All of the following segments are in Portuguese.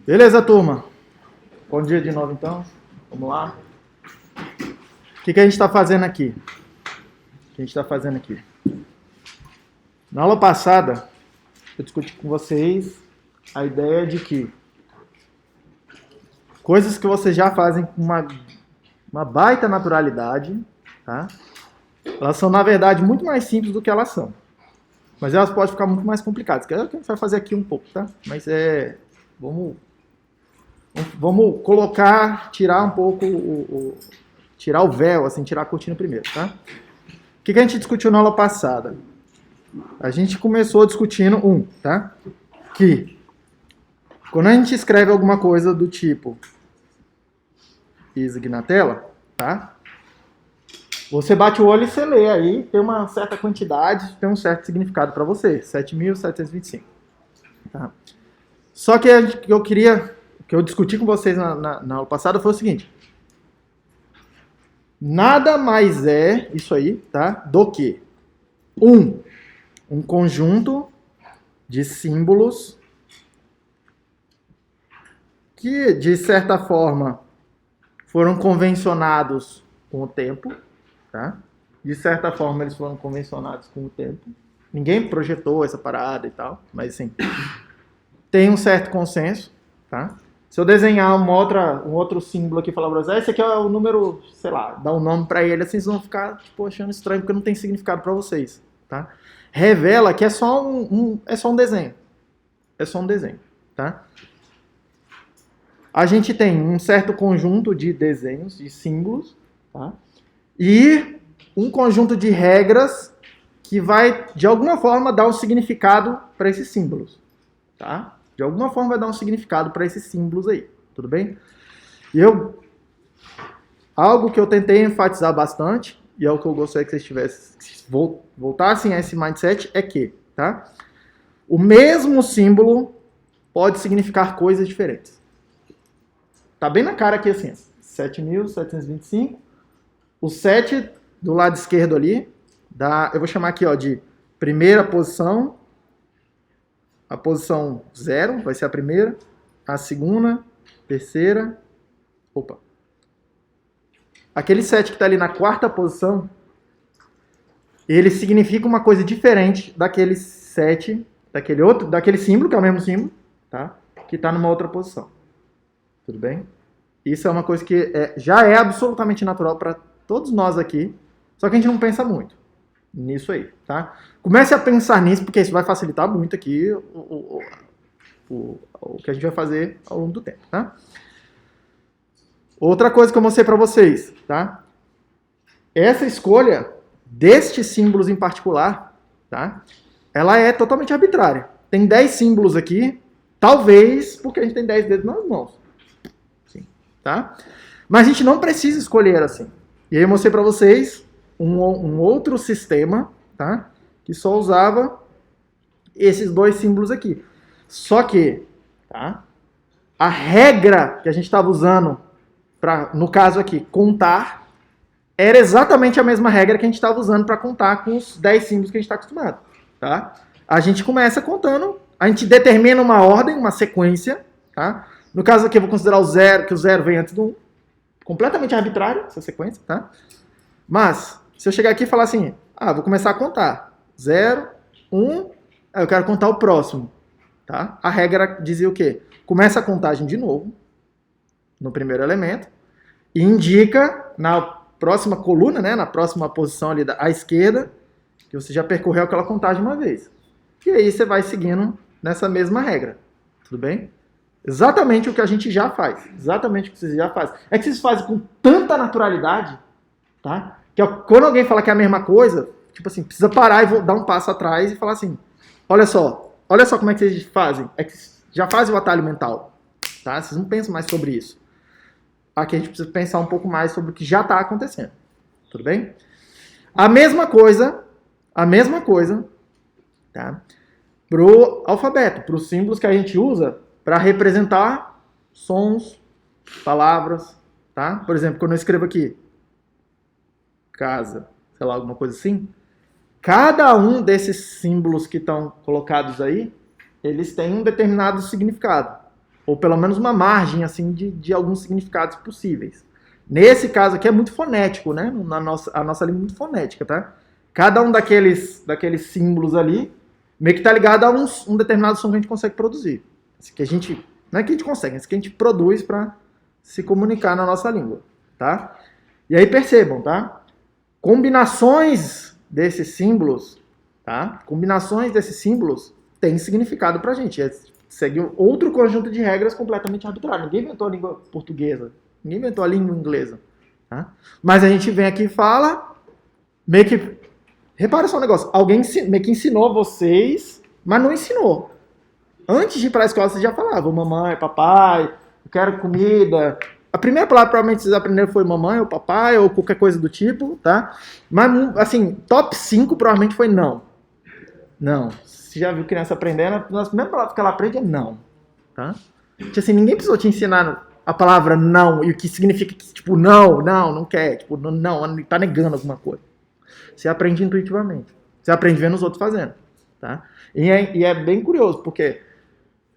Beleza, turma? Bom dia de novo, então. Vamos lá. O que a gente está fazendo aqui? Na aula passada, eu discuti com vocês a ideia de que coisas que vocês já fazem com uma baita naturalidade, tá? Elas são, na verdade, muito mais simples do que elas são. Mas elas podem ficar muito mais complicadas, que é o que a gente vai fazer aqui um pouco, tá? Mas Vamos tirar um pouco, tirar o véu, assim, tirar a cortina primeiro, tá? O que a gente discutiu na aula passada? A gente começou discutindo tá? Que quando a gente escreve alguma coisa do tipo isso aqui na tela, tá? Você bate o olho e você lê aí, tem uma certa quantidade, tem um certo significado para você, 7.725. Tá? Só que que eu discuti com vocês na aula passada foi o seguinte: nada mais é isso aí, tá? Do que um conjunto de símbolos que, de certa forma, foram convencionados com o tempo, tá? De certa forma, eles foram convencionados com o tempo. Ninguém projetou essa parada e tal, mas assim, tem um certo consenso, tá? Se eu desenhar um outro símbolo aqui e falar pra vocês, esse aqui é o número, sei lá, dar um nome pra ele, assim, vocês vão ficar tipo, achando estranho, porque não tem significado pra vocês, tá? Revela que é só um desenho. É só um desenho, tá? A gente tem um certo conjunto de desenhos, de símbolos, tá? E um conjunto de regras que vai, de alguma forma, dar um significado para esses símbolos, tá? De alguma forma vai dar um significado para esses símbolos aí, tudo bem? E algo que eu tentei enfatizar bastante, e é o que eu gostaria que vocês voltassem a esse mindset, é que, tá? O mesmo símbolo pode significar coisas diferentes. Tá bem na cara aqui assim, 7.725. O 7 do lado esquerdo ali, eu vou chamar aqui ó, de primeira posição. A posição 0 vai ser a primeira. A segunda, terceira. Opa. Aquele 7 que está ali na quarta posição, ele significa uma coisa diferente daquele 7, daquele símbolo, que é o mesmo símbolo, tá? Que está numa outra posição. Tudo bem? Isso é uma coisa que já é absolutamente natural para todos nós aqui, só que a gente não pensa muito nisso aí, tá? Comece a pensar nisso, porque isso vai facilitar muito aqui o que a gente vai fazer ao longo do tempo, tá? Outra coisa que eu mostrei para vocês, tá? Essa escolha destes símbolos em particular, tá? Ela é totalmente arbitrária. Tem 10 símbolos aqui, talvez porque a gente tem 10 dedos nas mãos. Tá? Mas a gente não precisa escolher assim. E aí eu mostrei para vocês um outro sistema, tá? Que só usava esses dois símbolos aqui. Só que, tá? A regra que a gente estava usando para, no caso aqui, contar, era exatamente a mesma regra que a gente estava usando para contar com os 10 símbolos que a gente está acostumado, tá? A gente começa contando, a gente determina uma ordem, uma sequência, tá? No caso aqui eu vou considerar que o 0 vem antes do 1. Completamente arbitrário essa sequência, tá? Mas, se eu chegar aqui e falar assim, vou começar a contar. 0, 1, eu quero contar o próximo, tá? A regra dizia o quê? Começa a contagem de novo, no primeiro elemento, e indica na próxima coluna, né, na próxima posição ali à esquerda, que você já percorreu aquela contagem uma vez. E aí você vai seguindo nessa mesma regra, tudo bem? Exatamente o que a gente já faz. Exatamente o que vocês já fazem. É que vocês fazem com tanta naturalidade, tá? Que quando alguém fala que é a mesma coisa, tipo assim, precisa parar e dar um passo atrás e falar assim, olha só como é que vocês fazem. É que vocês já fazem o atalho mental, tá? Vocês não pensam mais sobre isso. Aqui a gente precisa pensar um pouco mais sobre o que já está acontecendo. Tudo bem? A mesma coisa, tá? Pro alfabeto, para os símbolos que a gente usa para representar sons, palavras, tá? Por exemplo, quando eu escrevo aqui casa, sei lá, alguma coisa assim, cada um desses símbolos que estão colocados aí, eles têm um determinado significado. ou pelo menos uma margem assim de alguns significados possíveis. Nesse caso aqui é muito fonético, né? A nossa língua é muito fonética, tá? Cada um daqueles símbolos ali meio que tá ligado a um determinado som que a gente consegue produzir. Esse que a gente, não é que a gente consegue, esse que a gente produz para se comunicar na nossa língua, tá? E aí percebam, tá? Combinações desses símbolos, tá? Combinações desses símbolos têm significado pra gente. Segue outro conjunto de regras completamente arbitrário. Ninguém inventou a língua portuguesa. Ninguém inventou a língua inglesa. Tá? Mas a gente vem aqui e fala, meio que... Repara só um negócio. Alguém meio que ensinou vocês, mas não ensinou. Antes de ir para a escola, vocês já falavam mamãe, papai, eu quero comida. A primeira palavra provavelmente vocês aprenderam foi mamãe ou papai ou qualquer coisa do tipo, tá? Mas, assim, top 5 provavelmente foi não. Não. Você já viu criança aprendendo, a primeira palavra que ela aprende é não. Tá? Assim, ninguém precisou te ensinar a palavra não e o que significa que, tipo, não quer. Tipo, não, tá negando alguma coisa. Você aprende intuitivamente. Você aprende vendo os outros fazendo. Tá? E é bem curioso, porque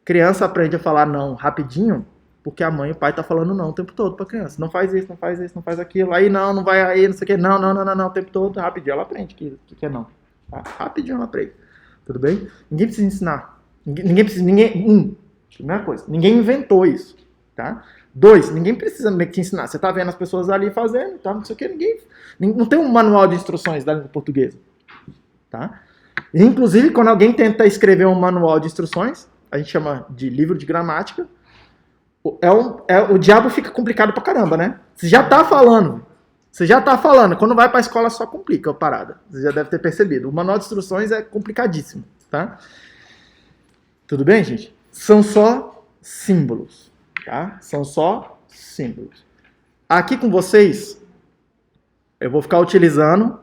criança aprende a falar não rapidinho, porque a mãe e o pai tá falando não o tempo todo pra criança. Não faz isso, não faz isso, não faz aquilo. Aí não vai aí, não sei o que. Não, o tempo todo, rapidinho ela aprende que é não. Tá? Rapidinho ela aprende. Tudo bem? Ninguém precisa ensinar. Primeira coisa, ninguém inventou isso. Tá? 2, ninguém precisa meio que te ensinar. Você tá vendo as pessoas ali fazendo, tá? Não sei o que, não tem um manual de instruções da língua portuguesa. Tá? Inclusive, quando alguém tenta escrever um manual de instruções, a gente chama de livro de gramática, o diabo fica complicado pra caramba, né? Você já tá falando. Quando vai pra escola só complica a parada. Você já deve ter percebido. O manual de instruções é complicadíssimo, tá? Tudo bem, gente? São só símbolos, tá? São só símbolos. Aqui com vocês, eu vou ficar utilizando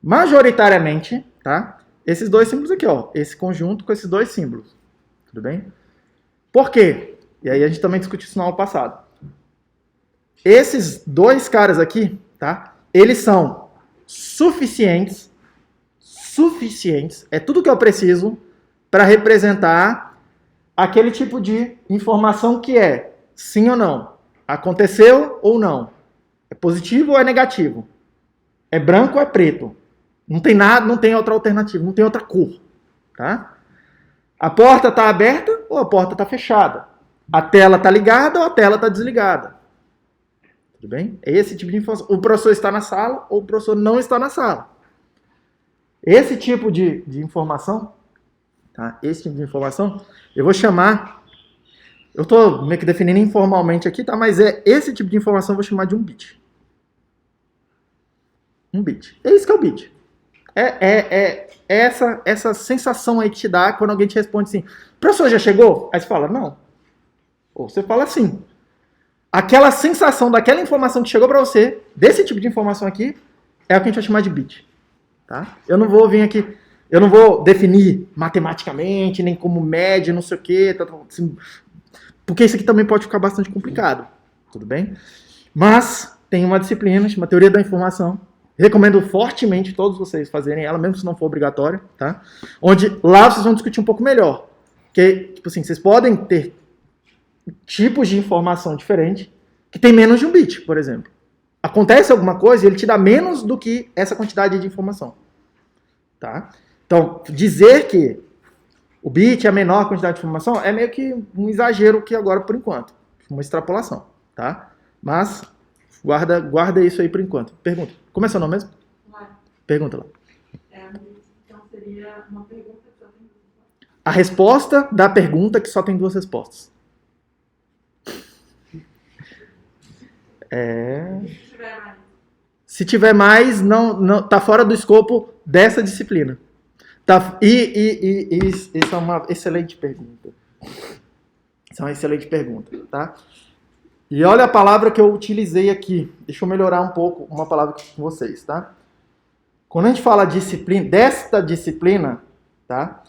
majoritariamente, tá? Esses dois símbolos aqui, ó. Esse conjunto com esses dois símbolos. Tudo bem? Por quê? E aí a gente também discutiu isso no ano passado. Esses dois caras aqui, tá? Eles são suficientes, é tudo que eu preciso para representar aquele tipo de informação que é sim ou não. Aconteceu ou não. É positivo ou é negativo. É branco ou é preto. Não tem nada, não tem outra alternativa, não tem outra cor, tá? A porta está aberta ou a porta está fechada. A tela está ligada ou a tela está desligada. Tudo bem? É esse tipo de informação. O professor está na sala ou o professor não está na sala. Esse tipo de informação, tá? Esse tipo de informação, eu vou chamar... Eu estou meio que definindo informalmente aqui, tá? Mas esse tipo de informação eu vou chamar de um bit. Um bit. É isso que é o bit. É essa sensação aí que te dá quando alguém te responde assim, professor, já chegou? Aí você fala, não. Ou você fala assim. Aquela sensação daquela informação que chegou para você, desse tipo de informação aqui, é o que a gente vai chamar de bit. Tá? Eu não vou vir aqui, eu não vou definir matematicamente, nem como média, não sei o quê, assim, porque isso aqui também pode ficar bastante complicado. Tudo bem? Mas tem uma disciplina, chama Teoria da Informação. Recomendo fortemente todos vocês fazerem ela, mesmo se não for obrigatório, tá? Onde lá vocês vão discutir um pouco melhor. Porque, tipo assim, vocês podem ter tipos de informação diferentes que tem menos de um bit, por exemplo. Acontece alguma coisa e ele te dá menos do que essa quantidade de informação. Tá? Então, dizer que o bit é a menor quantidade de informação é meio que um exagero aqui agora, por enquanto. Uma extrapolação, tá? Mas guarda isso aí por enquanto. Pergunta. Como é seu nome mesmo? Lara. Pergunta lá. Então seria uma pergunta que só tem duas respostas. A resposta da pergunta que só tem duas respostas. Se tiver mais, não tá fora do escopo dessa disciplina. Tá, isso é uma excelente pergunta. Isso é uma excelente pergunta, tá? E olha a palavra que eu utilizei aqui. Deixa eu melhorar um pouco uma palavra com vocês, tá? Quando a gente fala disciplina, desta disciplina, tá?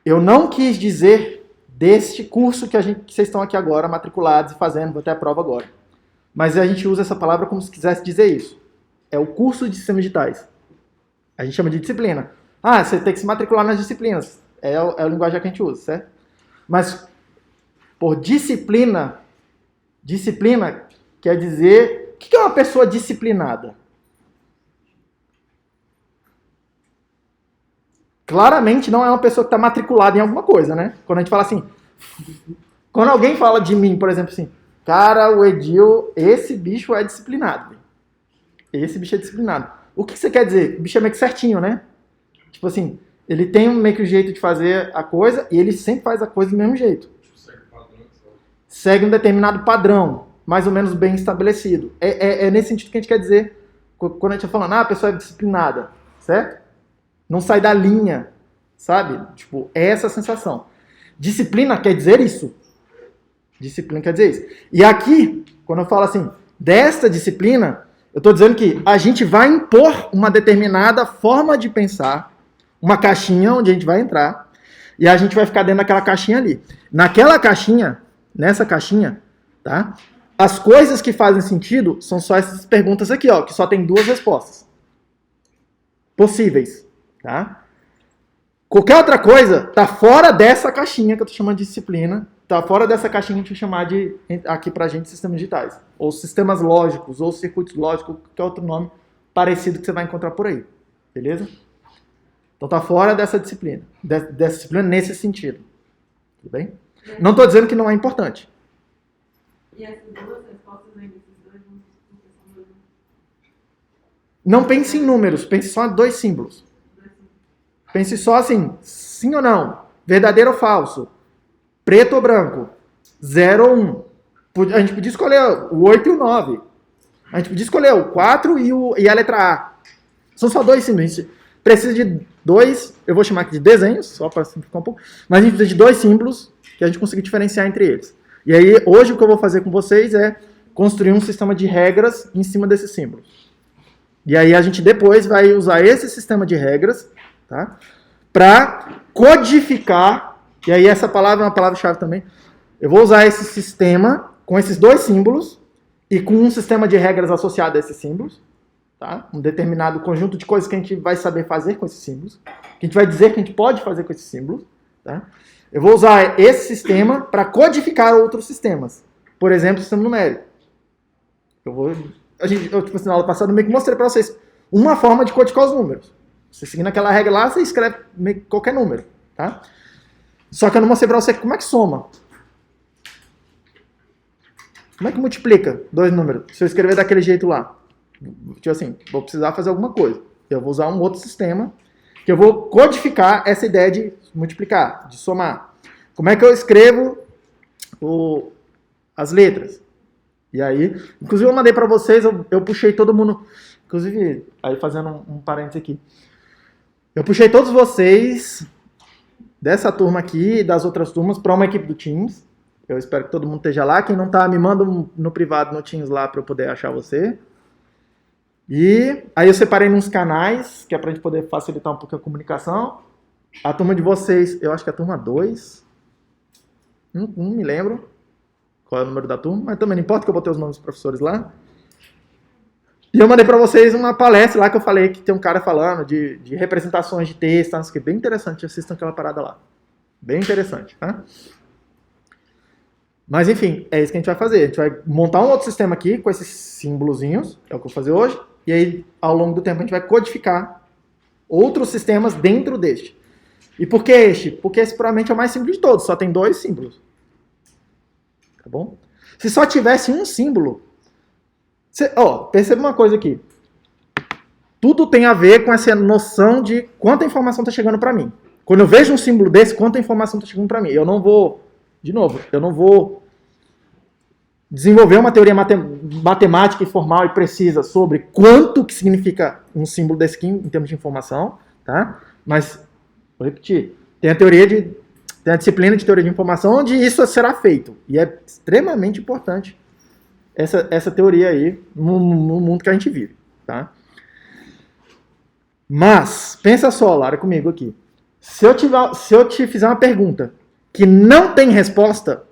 Eu não quis dizer deste curso que vocês estão aqui agora, matriculados e fazendo, vou ter a prova agora. Mas a gente usa essa palavra como se quisesse dizer isso. É o curso de sistemas digitais. A gente chama de disciplina. Ah, você tem que se matricular nas disciplinas. É a linguagem que a gente usa, certo? Mas por disciplina. Disciplina quer dizer... O que é uma pessoa disciplinada? Claramente não é uma pessoa que está matriculada em alguma coisa, né? Quando a gente fala assim... Quando alguém fala de mim, por exemplo, assim... Cara, o Edil, esse bicho é disciplinado. Esse bicho é disciplinado. O que você quer dizer? O bicho é meio que certinho, né? Tipo assim, ele tem meio que o jeito de fazer a coisa e ele sempre faz a coisa do mesmo jeito. Segue um determinado padrão, mais ou menos bem estabelecido. É nesse sentido que a gente quer dizer quando a gente está falando, a pessoa é disciplinada, certo? Não sai da linha, sabe? Tipo, é essa a sensação. Disciplina quer dizer isso. Disciplina quer dizer isso. E aqui, quando eu falo assim, desta disciplina, eu estou dizendo que a gente vai impor uma determinada forma de pensar, uma caixinha onde a gente vai entrar, e a gente vai ficar dentro daquela caixinha ali. Naquela caixinha, nessa caixinha, tá? As coisas que fazem sentido são só essas perguntas aqui, ó, que só tem 2 respostas possíveis, tá? Qualquer outra coisa tá fora dessa caixinha que eu tô chamando de disciplina, tá fora dessa caixinha que a gente vai chamar de, aqui pra gente, sistemas digitais, ou sistemas lógicos, ou circuitos lógicos, qualquer outro nome parecido que você vai encontrar por aí, beleza? Então tá fora dessa disciplina nesse sentido, tudo bem? Não tô dizendo que não é importante. E essas 2 respostas aí desses 2 não são 2. Não pense em números, pense só em 2 símbolos. Pense só assim, sim ou não, verdadeiro ou falso, preto ou branco, 0 ou 1. A gente podia escolher o 8 e o 9. A gente podia escolher o 4 e a letra A. São só 2 símbolos. A gente precisa de 2, eu vou chamar aqui de desenhos, só para simplificar um pouco, mas a gente precisa de 2 símbolos que a gente consiga diferenciar entre eles. E aí, hoje o que eu vou fazer com vocês é construir um sistema de regras em cima desses símbolos. E aí a gente depois vai usar esse sistema de regras, tá? Para codificar, e aí essa palavra é uma palavra-chave também, eu vou usar esse sistema com esses 2 símbolos e com um sistema de regras associado a esses símbolos, tá? Um determinado conjunto de coisas que a gente vai saber fazer com esses símbolos, que a gente vai dizer que a gente pode fazer com esses símbolos, tá? Eu vou usar esse sistema para codificar outros sistemas. Por exemplo, o sistema numérico. Tipo assim, na aula passada eu meio que mostrei para vocês uma forma de codificar os números. Você seguindo aquela regra lá, você escreve meio que qualquer número, tá? Só que eu não mostrei para você como é que soma. Como é que multiplica 2 números? Se eu escrever daquele jeito lá. Tipo assim, vou precisar fazer alguma coisa. Eu vou usar um outro sistema que eu vou codificar essa ideia de multiplicar, de somar. Como é que eu escrevo as letras? E aí, inclusive eu mandei para vocês, eu puxei todo mundo, inclusive, aí fazendo um parênteses aqui, eu puxei todos vocês dessa turma aqui e das outras turmas para uma equipe do Teams. Eu espero que todo mundo esteja lá. Quem não tá, me manda no privado no Teams lá para eu poder achar você. E aí eu separei uns canais, que é pra gente poder facilitar um pouco a comunicação. A turma de vocês, eu acho que é a turma 2. Não me lembro qual é o número da turma, mas também não importa que eu botei os nomes dos professores lá. E eu mandei pra vocês uma palestra lá que eu falei que tem um cara falando de representações de texto, tá? Que é bem interessante, assistam aquela parada lá. Bem interessante, tá? Mas enfim, é isso que a gente vai fazer. A gente vai montar um outro sistema aqui com esses símbolozinhos, é o que eu vou fazer hoje. E aí, ao longo do tempo, a gente vai codificar outros sistemas dentro deste. E por que este? Porque esse provavelmente é o mais simples de todos, só tem 2 símbolos. Tá bom? Se só tivesse um símbolo... perceba uma coisa aqui. Tudo tem a ver com essa noção de quanta informação está chegando para mim. Quando eu vejo um símbolo desse, quanta informação está chegando para mim. Eu não vou... De novo, eu não vou desenvolver uma teoria matemática e formal e precisa sobre quanto que significa um símbolo desse aqui em termos de informação, tá? Mas, vou repetir, tem a disciplina de teoria de informação onde isso será feito. E é extremamente importante essa teoria aí no mundo que a gente vive, tá? Mas, pensa só, Lara, comigo aqui. Se eu te fizer uma pergunta que não tem resposta,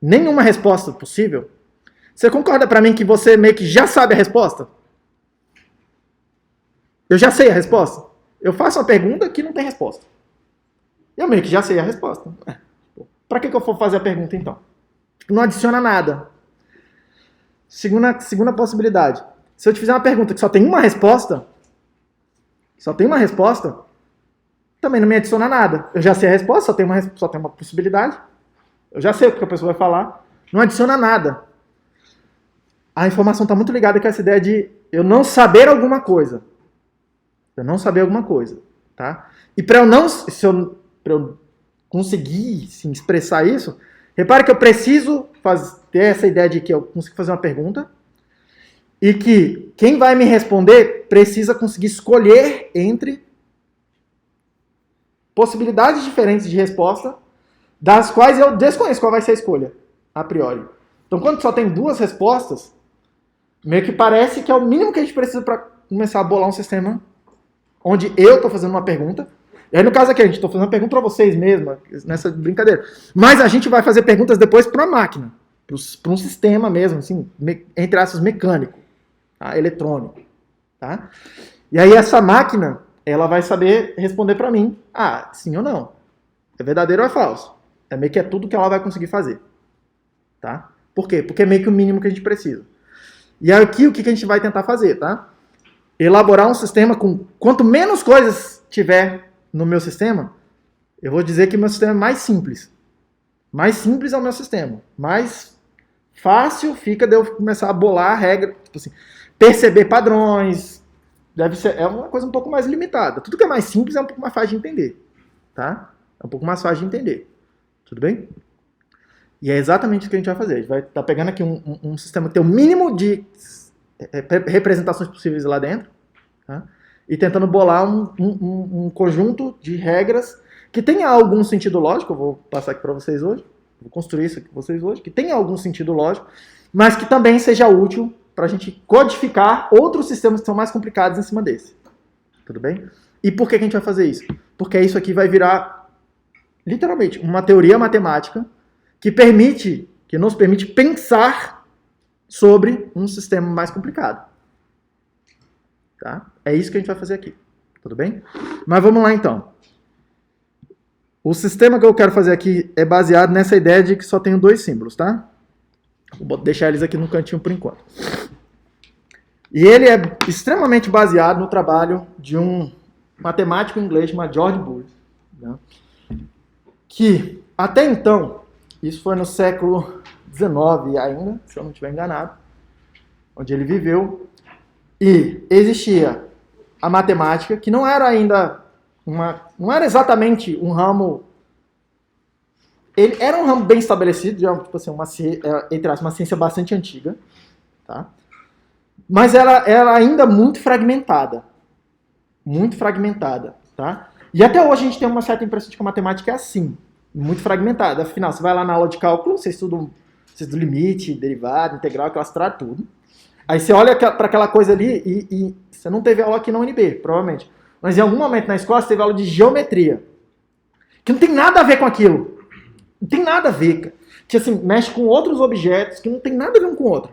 nenhuma resposta possível, você concorda pra mim que você meio que já sabe a resposta? Eu já sei a resposta. Eu faço uma pergunta que não tem resposta. Eu meio que já sei a resposta. Pra que eu for fazer a pergunta então? Não adiciona nada. Segunda possibilidade. Se eu te fizer uma pergunta que só tem uma resposta, também não me adiciona nada. Eu já sei a resposta, só tem uma possibilidade. Eu já sei o que a pessoa vai falar. Não adiciona nada. A informação está muito ligada com essa ideia de eu não saber alguma coisa. Tá? E para eu conseguir expressar isso, repare que eu preciso ter essa ideia de que eu consigo fazer uma pergunta e que quem vai me responder precisa conseguir escolher entre possibilidades diferentes de resposta, das quais eu desconheço qual vai ser a escolha, a priori. Então, quando só tem duas respostas, meio que parece que é o mínimo que a gente precisa para começar a bolar um sistema onde eu estou fazendo uma pergunta. E aí, no caso aqui, a gente está fazendo uma pergunta para vocês mesmo, nessa brincadeira. Mas a gente vai fazer perguntas depois para uma máquina, para um sistema mesmo, assim, entre aspas, mecânico, tá? Eletrônico. Tá? E aí, essa máquina, ela vai saber responder para mim, sim ou não. É verdadeiro ou é falso? É meio que é tudo que ela vai conseguir fazer. Tá? Por quê? Porque é meio que o mínimo que a gente precisa. E aqui, o que a gente vai tentar fazer, tá? Elaborar um sistema com quanto menos coisas tiver no meu sistema, eu vou dizer que meu sistema é mais simples. Mais simples é o meu sistema. Mais fácil fica de eu começar a bolar regra, tipo assim, perceber padrões. É uma coisa um pouco mais limitada. Tudo que é mais simples é um pouco mais fácil de entender. Tá? É um pouco mais fácil de entender. Tudo bem? E é exatamente isso que a gente vai fazer. A gente vai estar pegando aqui um sistema que tem o mínimo de representações possíveis lá dentro, tá? E tentando bolar um conjunto de regras que tenha algum sentido lógico. Eu vou passar aqui para vocês hoje. Vou construir isso aqui para vocês hoje. Que tenha algum sentido lógico, mas que também seja útil para a gente codificar outros sistemas que são mais complicados em cima desse. Tudo bem? E por que a gente vai fazer isso? Porque isso aqui vai virar, literalmente, uma teoria matemática que nos permite pensar sobre um sistema mais complicado. Tá? É isso que a gente vai fazer aqui. Tudo bem? Mas vamos lá então. O sistema que eu quero fazer aqui é baseado nessa ideia de que só tenho dois símbolos, tá? Vou deixar eles aqui no cantinho por enquanto. E ele é extremamente baseado no trabalho de um matemático inglês chamado George Boole, né? Que até então, isso foi no século XIX ainda, se eu não estiver enganado, onde ele viveu, e existia a matemática, que não era ainda não era exatamente um ramo, ele era um ramo bem estabelecido, já, tipo assim, uma ciência bastante antiga, tá? Mas ela era ainda muito fragmentada, tá? E até hoje a gente tem uma certa impressão de que a matemática é assim, muito fragmentada. Afinal, você vai lá na aula de cálculo, você estuda limite, derivada, integral, classificado, tudo. Aí você olha para aquela coisa ali e você não teve aula aqui na UNB, provavelmente. Mas em algum momento na escola você teve aula de geometria, que não tem nada a ver com aquilo. Não tem nada a ver, cara. Que assim, mexe com outros objetos que não tem nada a ver um com o outro,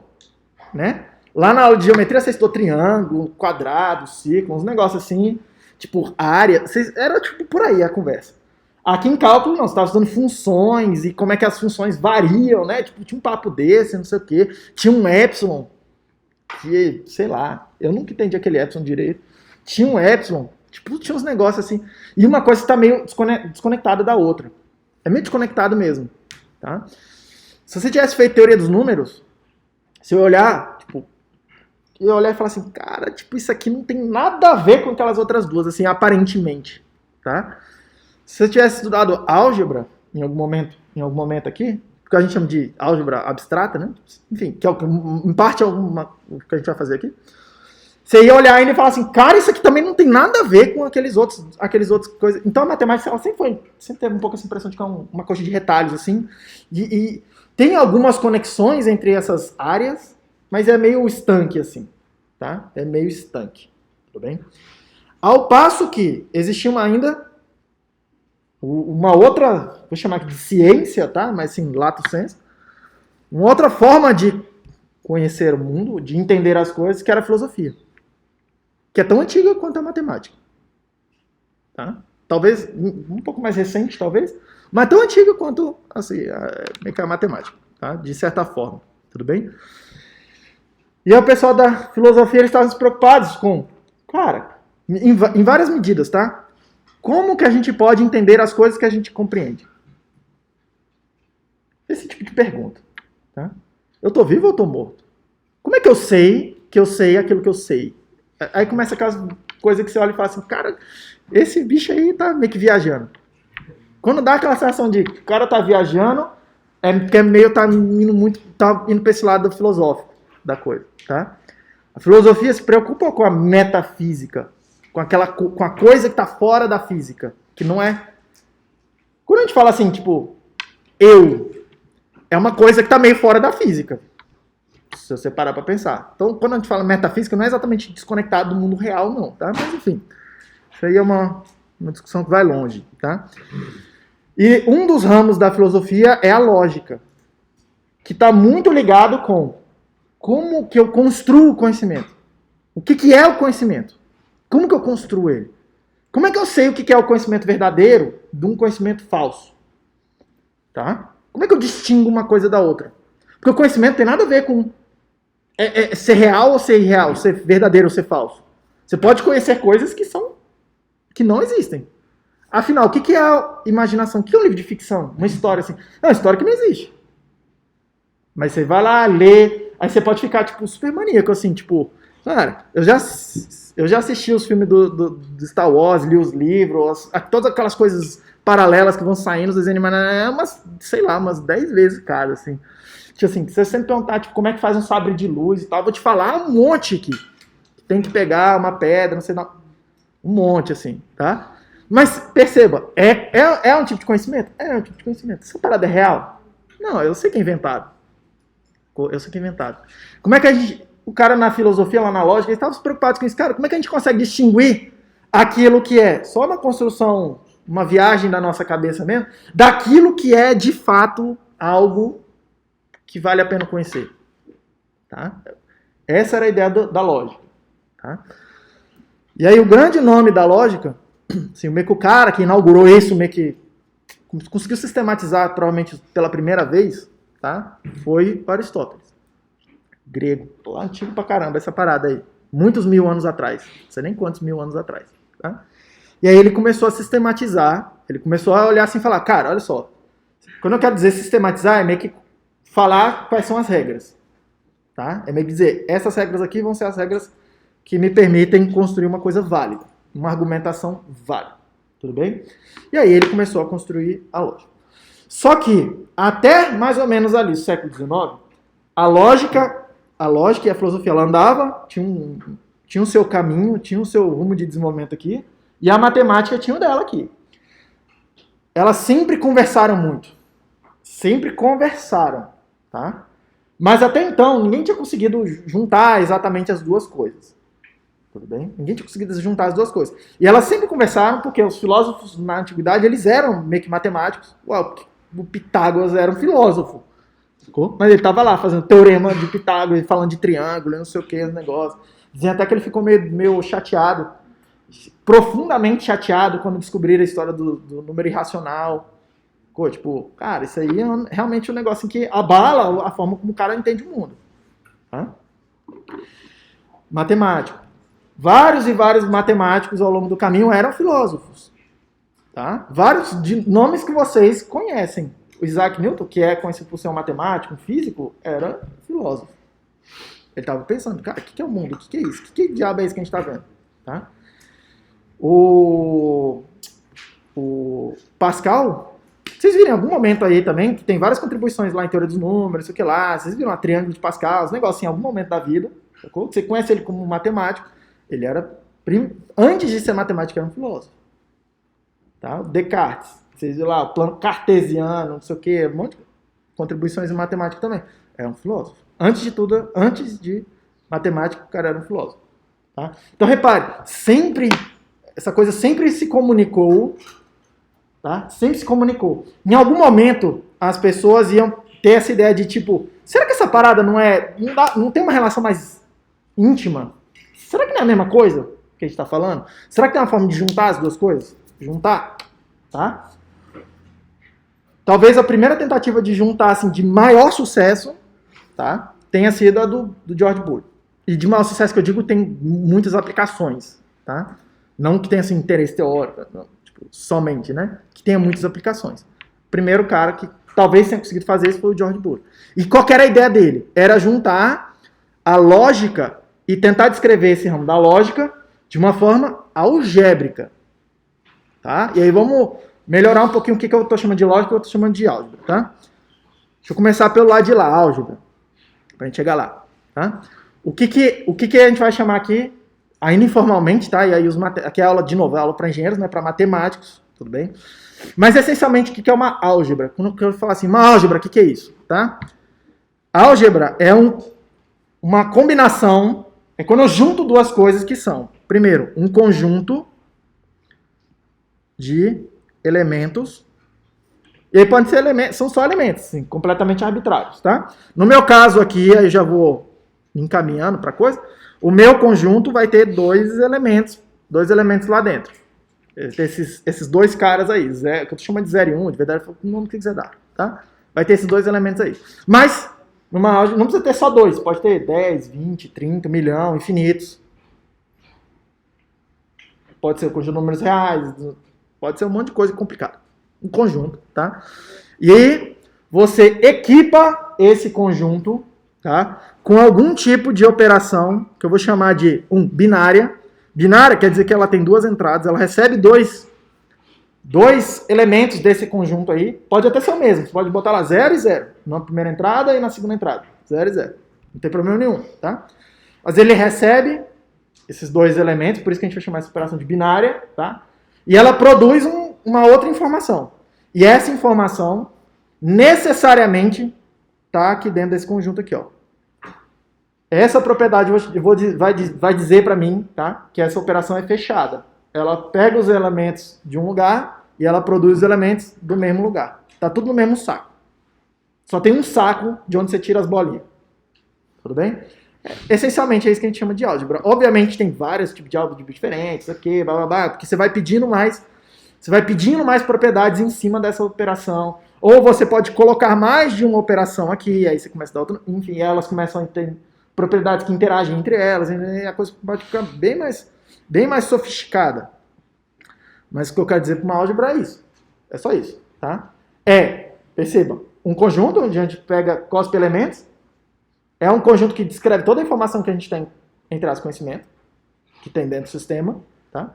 né? Lá na aula de geometria você estudou triângulo, quadrado, círculo, uns negócios assim, tipo área. Era tipo por aí a conversa. Aqui em cálculo, não, você estava estudando funções e como é que as funções variam, né? Tipo, tinha um papo desse, não sei o quê. Tinha um epsilon, que, sei lá, eu nunca entendi aquele epsilon direito. Tinha um epsilon, tipo, tinha uns negócios assim. E uma coisa está meio desconectada da outra. É meio desconectado mesmo, tá? Se você tivesse feito teoria dos números, se eu olhar, tipo, eu olhar e falar assim, cara, tipo, isso aqui não tem nada a ver com aquelas outras duas, assim, aparentemente, tá? Se você tivesse estudado álgebra em algum momento aqui, que a gente chama de álgebra abstrata, né? Enfim, que é em parte o que a gente vai fazer aqui. Você ia olhar ainda e falar assim, cara, isso aqui também não tem nada a ver com aqueles outros coisas. Então a matemática ela sempre teve um pouco essa impressão de que é uma coisa de retalhos, assim. E tem algumas conexões entre essas áreas, mas é meio estanque, assim. Tá? É meio estanque. Tudo bem? Ao passo que existia ainda uma outra, vou chamar aqui de ciência, tá? Mas sim, lato sensu. Uma outra forma de conhecer o mundo, de entender as coisas, que era a filosofia. Que é tão antiga quanto a matemática. Tá? Talvez, um pouco mais recente, talvez, mas tão antiga quanto assim, a matemática. tá? De certa forma, tudo bem? E aí o pessoal da filosofia, eles estavam preocupados com, cara, em várias medidas, tá? Como que a gente pode entender as coisas que a gente compreende? Esse tipo de pergunta, tá? Eu tô vivo ou tô morto? Como é que eu sei aquilo que eu sei? Aí começa aquelas coisas que você olha e fala assim, cara, esse bicho aí tá meio que viajando. Quando dá aquela sensação de que o cara tá viajando, é porque meio tá indo pra esse lado filosófico da coisa, tá? A filosofia se preocupa com a metafísica, com a coisa que tá fora da física, que não é... Quando a gente fala assim, tipo, é uma coisa que tá meio fora da física, se você parar pra pensar. Então, quando a gente fala metafísica, não é exatamente desconectado do mundo real, não, tá? Mas, enfim, isso aí é uma discussão que vai longe, tá? E um dos ramos da filosofia é a lógica, que está muito ligado com como que eu construo o conhecimento. O que é o conhecimento? Como que eu construo ele? Como é que eu sei o que é o conhecimento verdadeiro de um conhecimento falso? Tá? Como é que eu distingo uma coisa da outra? Porque o conhecimento tem nada a ver com ser real ou ser irreal, ser verdadeiro ou ser falso. Você pode conhecer coisas que não existem. Afinal, o que é a imaginação? O que é um livro de ficção? Uma história assim? É uma história que não existe. Mas você vai lá, lê, aí você pode ficar, tipo, super maníaco, assim, tipo... Cara, eu já assisti os filmes do Star Wars, li os livros, todas aquelas coisas paralelas que vão saindo, os desenhos animados, umas 10 vezes cada, assim. Tipo assim, se você sempre perguntar, tipo, como é que faz um sabre de luz e tal, eu vou te falar um monte aqui. Tem que pegar uma pedra, não sei, um monte, assim, tá? Mas, perceba, é um tipo de conhecimento? É um tipo de conhecimento. Essa parada é real? Não, eu sei que é inventado. Como é que o cara na filosofia, lá na lógica, eles estavam preocupados com isso. Cara, como é que a gente consegue distinguir aquilo que é só uma construção, uma viagem da nossa cabeça mesmo, daquilo que é, de fato, algo que vale a pena conhecer? Tá? Essa era a ideia da lógica. Tá? E aí o grande nome da lógica, assim, meio que o cara que inaugurou isso, meio que conseguiu sistematizar, provavelmente pela primeira vez, tá? Foi Aristóteles. Grego. Antigo pra caramba essa parada aí. Muitos mil anos atrás. Não sei nem quantos mil anos atrás. Tá? E aí ele começou a sistematizar. Ele começou a olhar assim e falar, cara, olha só. Quando eu quero dizer sistematizar, é meio que falar quais são as regras. Tá? É meio que dizer, essas regras aqui vão ser as regras que me permitem construir uma coisa válida. Uma argumentação válida. Tudo bem? E aí ele começou a construir a lógica. Só que, até mais ou menos ali, século XIX, a lógica e a filosofia, ela andava, tinha o seu caminho, tinha o seu rumo de desenvolvimento aqui, e a matemática tinha o dela aqui. Elas sempre conversaram muito. Sempre conversaram, tá? Mas até então, ninguém tinha conseguido juntar exatamente as duas coisas. Tudo bem? Ninguém tinha conseguido juntar as duas coisas. E elas sempre conversaram porque os filósofos na antiguidade, eles eram meio que matemáticos. O Pitágoras era um filósofo. Mas ele estava lá fazendo teorema de Pitágoras, falando de triângulo, não sei o que, os negócios. Dizem até que ele ficou meio chateado, profundamente chateado, quando descobriram a história do número irracional. Ficou tipo, cara, isso aí é realmente um negócio que abala a forma como o cara entende o mundo. Tá? Matemático. Vários e vários matemáticos ao longo do caminho eram filósofos. Tá? Vários nomes que vocês conhecem. O Isaac Newton, que é conhecido por ser um matemático, um físico, era filósofo. Ele estava pensando, cara, o que é o mundo? O que é isso? Que diabo é isso que a gente está vendo? Tá? O Pascal, vocês viram em algum momento aí também, que tem várias contribuições lá em teoria dos números, sei o que lá, vocês viram a triângulo de Pascal, os negócios em algum momento da vida, sacou? Você conhece ele como matemático, ele era, antes de ser matemático, era um filósofo. Tá? O Descartes, vocês viram lá, o plano cartesiano, não sei o que, um monte de contribuições em matemática também. Era um filósofo. Antes de tudo, antes de matemática, o cara era um filósofo. Tá? Então, repare, essa coisa sempre se comunicou, tá? Sempre se comunicou. Em algum momento, as pessoas iam ter essa ideia de, tipo, será que essa parada não tem uma relação mais íntima? Será que não é a mesma coisa que a gente está falando? Será que tem uma forma de juntar as duas coisas? Juntar, tá? talvez a primeira tentativa de juntar, assim, de maior sucesso, tá? Tenha sido a do George Boole. E de maior sucesso que eu digo, tem muitas aplicações, tá? Não que tenha, assim, interesse teórico, não, tipo, somente, né? Que tenha muitas aplicações. O primeiro cara que talvez tenha conseguido fazer isso foi o George Boole. E qual que era a ideia dele? Era juntar a lógica e tentar descrever esse ramo da lógica de uma forma algébrica, tá? E aí vamos melhorar um pouquinho o que eu estou chamando de lógica e o que eu estou chamando de álgebra, tá? Deixa eu começar pelo lado de lá, álgebra, para a gente chegar lá, tá? O que a gente vai chamar aqui, ainda informalmente, tá? E aí aqui é aula, de novo, é aula para engenheiros, né? Para matemáticos, tudo bem? Mas essencialmente, o que é uma álgebra? Quando eu falar assim, uma álgebra, o que é isso, tá? Álgebra é uma combinação, é quando eu junto duas coisas que são, primeiro, um conjunto de elementos, e aí pode ser elementos, são só elementos, assim, completamente arbitrários, tá? No meu caso aqui, aí já vou me encaminhando para coisa, o meu conjunto vai ter dois elementos lá dentro. Esses dois caras aí, que eu tô chamando de 0 e 1, de verdade, o nome que quiser dar, tá? Vai ter esses dois elementos aí. Mas, numa álgebra, não precisa ter só dois, pode ter 10, 20, 30, 1 milhão, infinitos. Pode ser o conjunto de números reais, pode ser um monte de coisa complicada. Um conjunto, tá? E você equipa esse conjunto, tá? Com algum tipo de operação, que eu vou chamar de binária. Binária quer dizer que ela tem duas entradas, ela recebe dois elementos desse conjunto aí. Pode até ser o mesmo, você pode botar lá 0 e 0, na primeira entrada e na segunda entrada. 0 e 0. Não tem problema nenhum, tá? Mas ele recebe esses dois elementos, por isso que a gente vai chamar essa operação de binária, tá? E ela produz uma outra informação. E essa informação, necessariamente, tá aqui dentro desse conjunto aqui, ó. Essa propriedade vai dizer para mim, tá, que essa operação é fechada. Ela pega os elementos de um lugar e ela produz os elementos do mesmo lugar. Tá tudo no mesmo saco. Só tem um saco de onde você tira as bolinhas. Tudo bem? Essencialmente é isso que a gente chama de álgebra. Obviamente tem vários tipos de álgebra diferentes, aqui, blá blá blá, porque você vai pedindo mais propriedades em cima dessa operação. Ou você pode colocar mais de uma operação aqui, aí você começa a dar outra, enfim, elas começam a ter propriedades que interagem entre elas, e a coisa pode ficar bem mais sofisticada. Mas o que eu quero dizer para uma álgebra é isso. É só isso, tá? Percebam, um conjunto onde a gente cospe elementos, é um conjunto que descreve toda a informação que a gente tem entre as conhecimentos, que tem dentro do sistema, tá?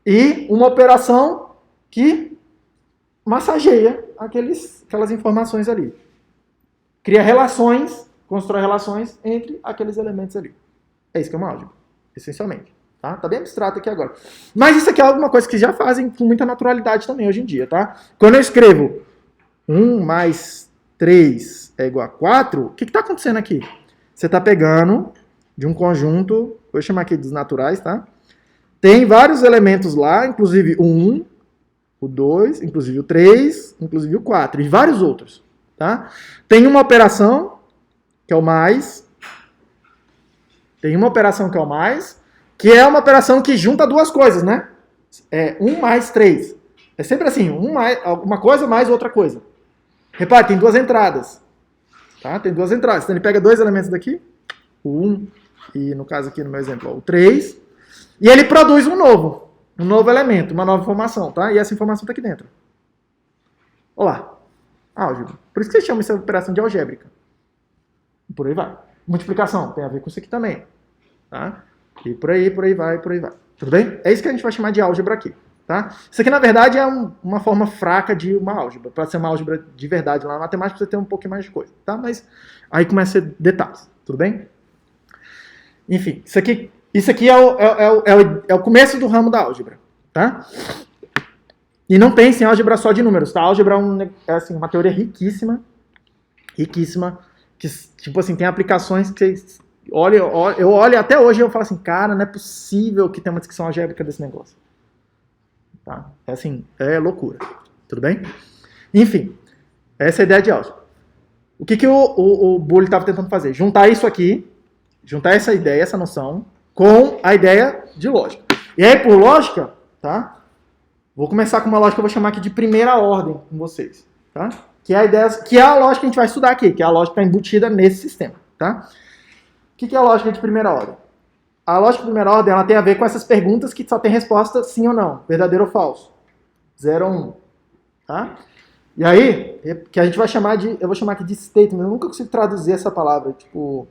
E uma operação que massageia aquelas informações ali. Cria relações, constrói relações entre aqueles elementos ali. É isso que é uma álgebra, essencialmente. Tá? Tá bem abstrato aqui agora. Mas isso aqui é alguma coisa que já fazem com muita naturalidade também hoje em dia, tá? Quando eu escrevo 1 mais 3 é igual a 4, o que está acontecendo aqui? Você está pegando de um conjunto, vou chamar aqui dos naturais, tá? Tem vários elementos lá, inclusive o 1, o 2, inclusive o 3, inclusive o 4, e vários outros, tá? Tem uma operação, que é o mais, que é uma operação que junta duas coisas, né? É 1 mais 3. É sempre assim, uma coisa mais outra coisa. Repare, tem duas entradas. Tá? Tem duas entradas. Então ele pega dois elementos daqui, o 1 e, no caso aqui no meu exemplo, o 3, e ele produz um novo elemento, uma nova informação, tá? E essa informação está aqui dentro. Olá, álgebra. Por isso que você chama essa operação de algébrica. Por aí vai. Multiplicação tem a ver com isso aqui também, tá? E por aí vai. Tudo bem? É isso que a gente vai chamar de álgebra aqui, tá? Isso aqui, na verdade, é uma forma fraca de uma álgebra. Para ser uma álgebra de verdade lá na matemática, precisa ter um pouquinho mais de coisa, tá? Mas aí começa a ser detalhes, tudo bem? Enfim, isso aqui é o começo do ramo da álgebra, tá? E não pense em álgebra só de números, tá? A álgebra é assim, uma teoria riquíssima, que, tipo assim, tem aplicações que vocês... Eu olho até hoje e eu falo assim, cara, não é possível que tenha uma descrição algébrica desse negócio. Tá? É assim, é loucura. Tudo bem? Enfim, essa é a ideia de álgebra. O que o Boole estava tentando fazer? Juntar isso aqui, juntar essa ideia, essa noção, com a ideia de lógica. E aí, por lógica, tá? Vou começar com uma lógica que eu vou chamar aqui de primeira ordem com vocês. tá? Que é a ideia, que é a lógica que a gente vai estudar aqui, que é a lógica que está embutida nesse sistema, tá? O que é a lógica de primeira ordem? A lógica de primeira ordem, ela tem a ver com essas perguntas que só tem resposta sim ou não, verdadeiro ou falso, 0 ou 1, tá? E aí, que a gente vai chamar de, eu vou chamar aqui de statement, eu nunca consigo traduzir essa palavra, tipo,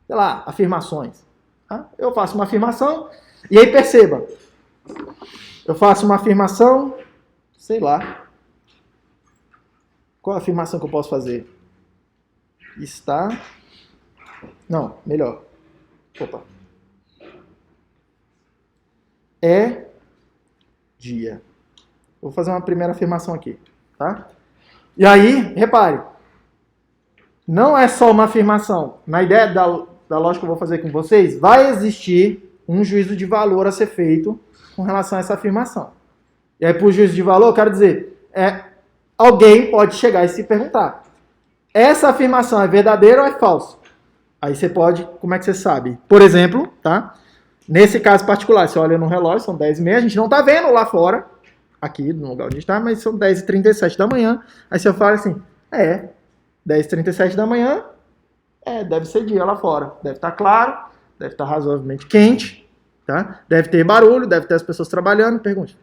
sei lá, afirmações, tá? Eu faço uma afirmação, e aí perceba, eu faço uma afirmação, sei lá, qual a afirmação que eu posso fazer? Está, não, melhor, opa, é dia. Vou fazer uma primeira afirmação aqui, tá? E aí, repare, não é só uma afirmação. Na ideia da lógica que eu vou fazer com vocês, vai existir um juízo de valor a ser feito com relação a essa afirmação. E aí, por juízo de valor, eu quero dizer, alguém pode chegar e se perguntar, essa afirmação é verdadeira ou é falsa? Aí você pode, como é que você sabe? Por exemplo, tá? Nesse caso particular, você olha no relógio, são 10h30, a gente não tá vendo lá fora, aqui no lugar onde a gente tá, mas são 10h37 da manhã, aí você fala assim, 10h37 da manhã, deve ser dia lá fora, deve estar claro, deve estar razoavelmente quente, tá? Deve ter barulho, deve ter as pessoas trabalhando, pergunte.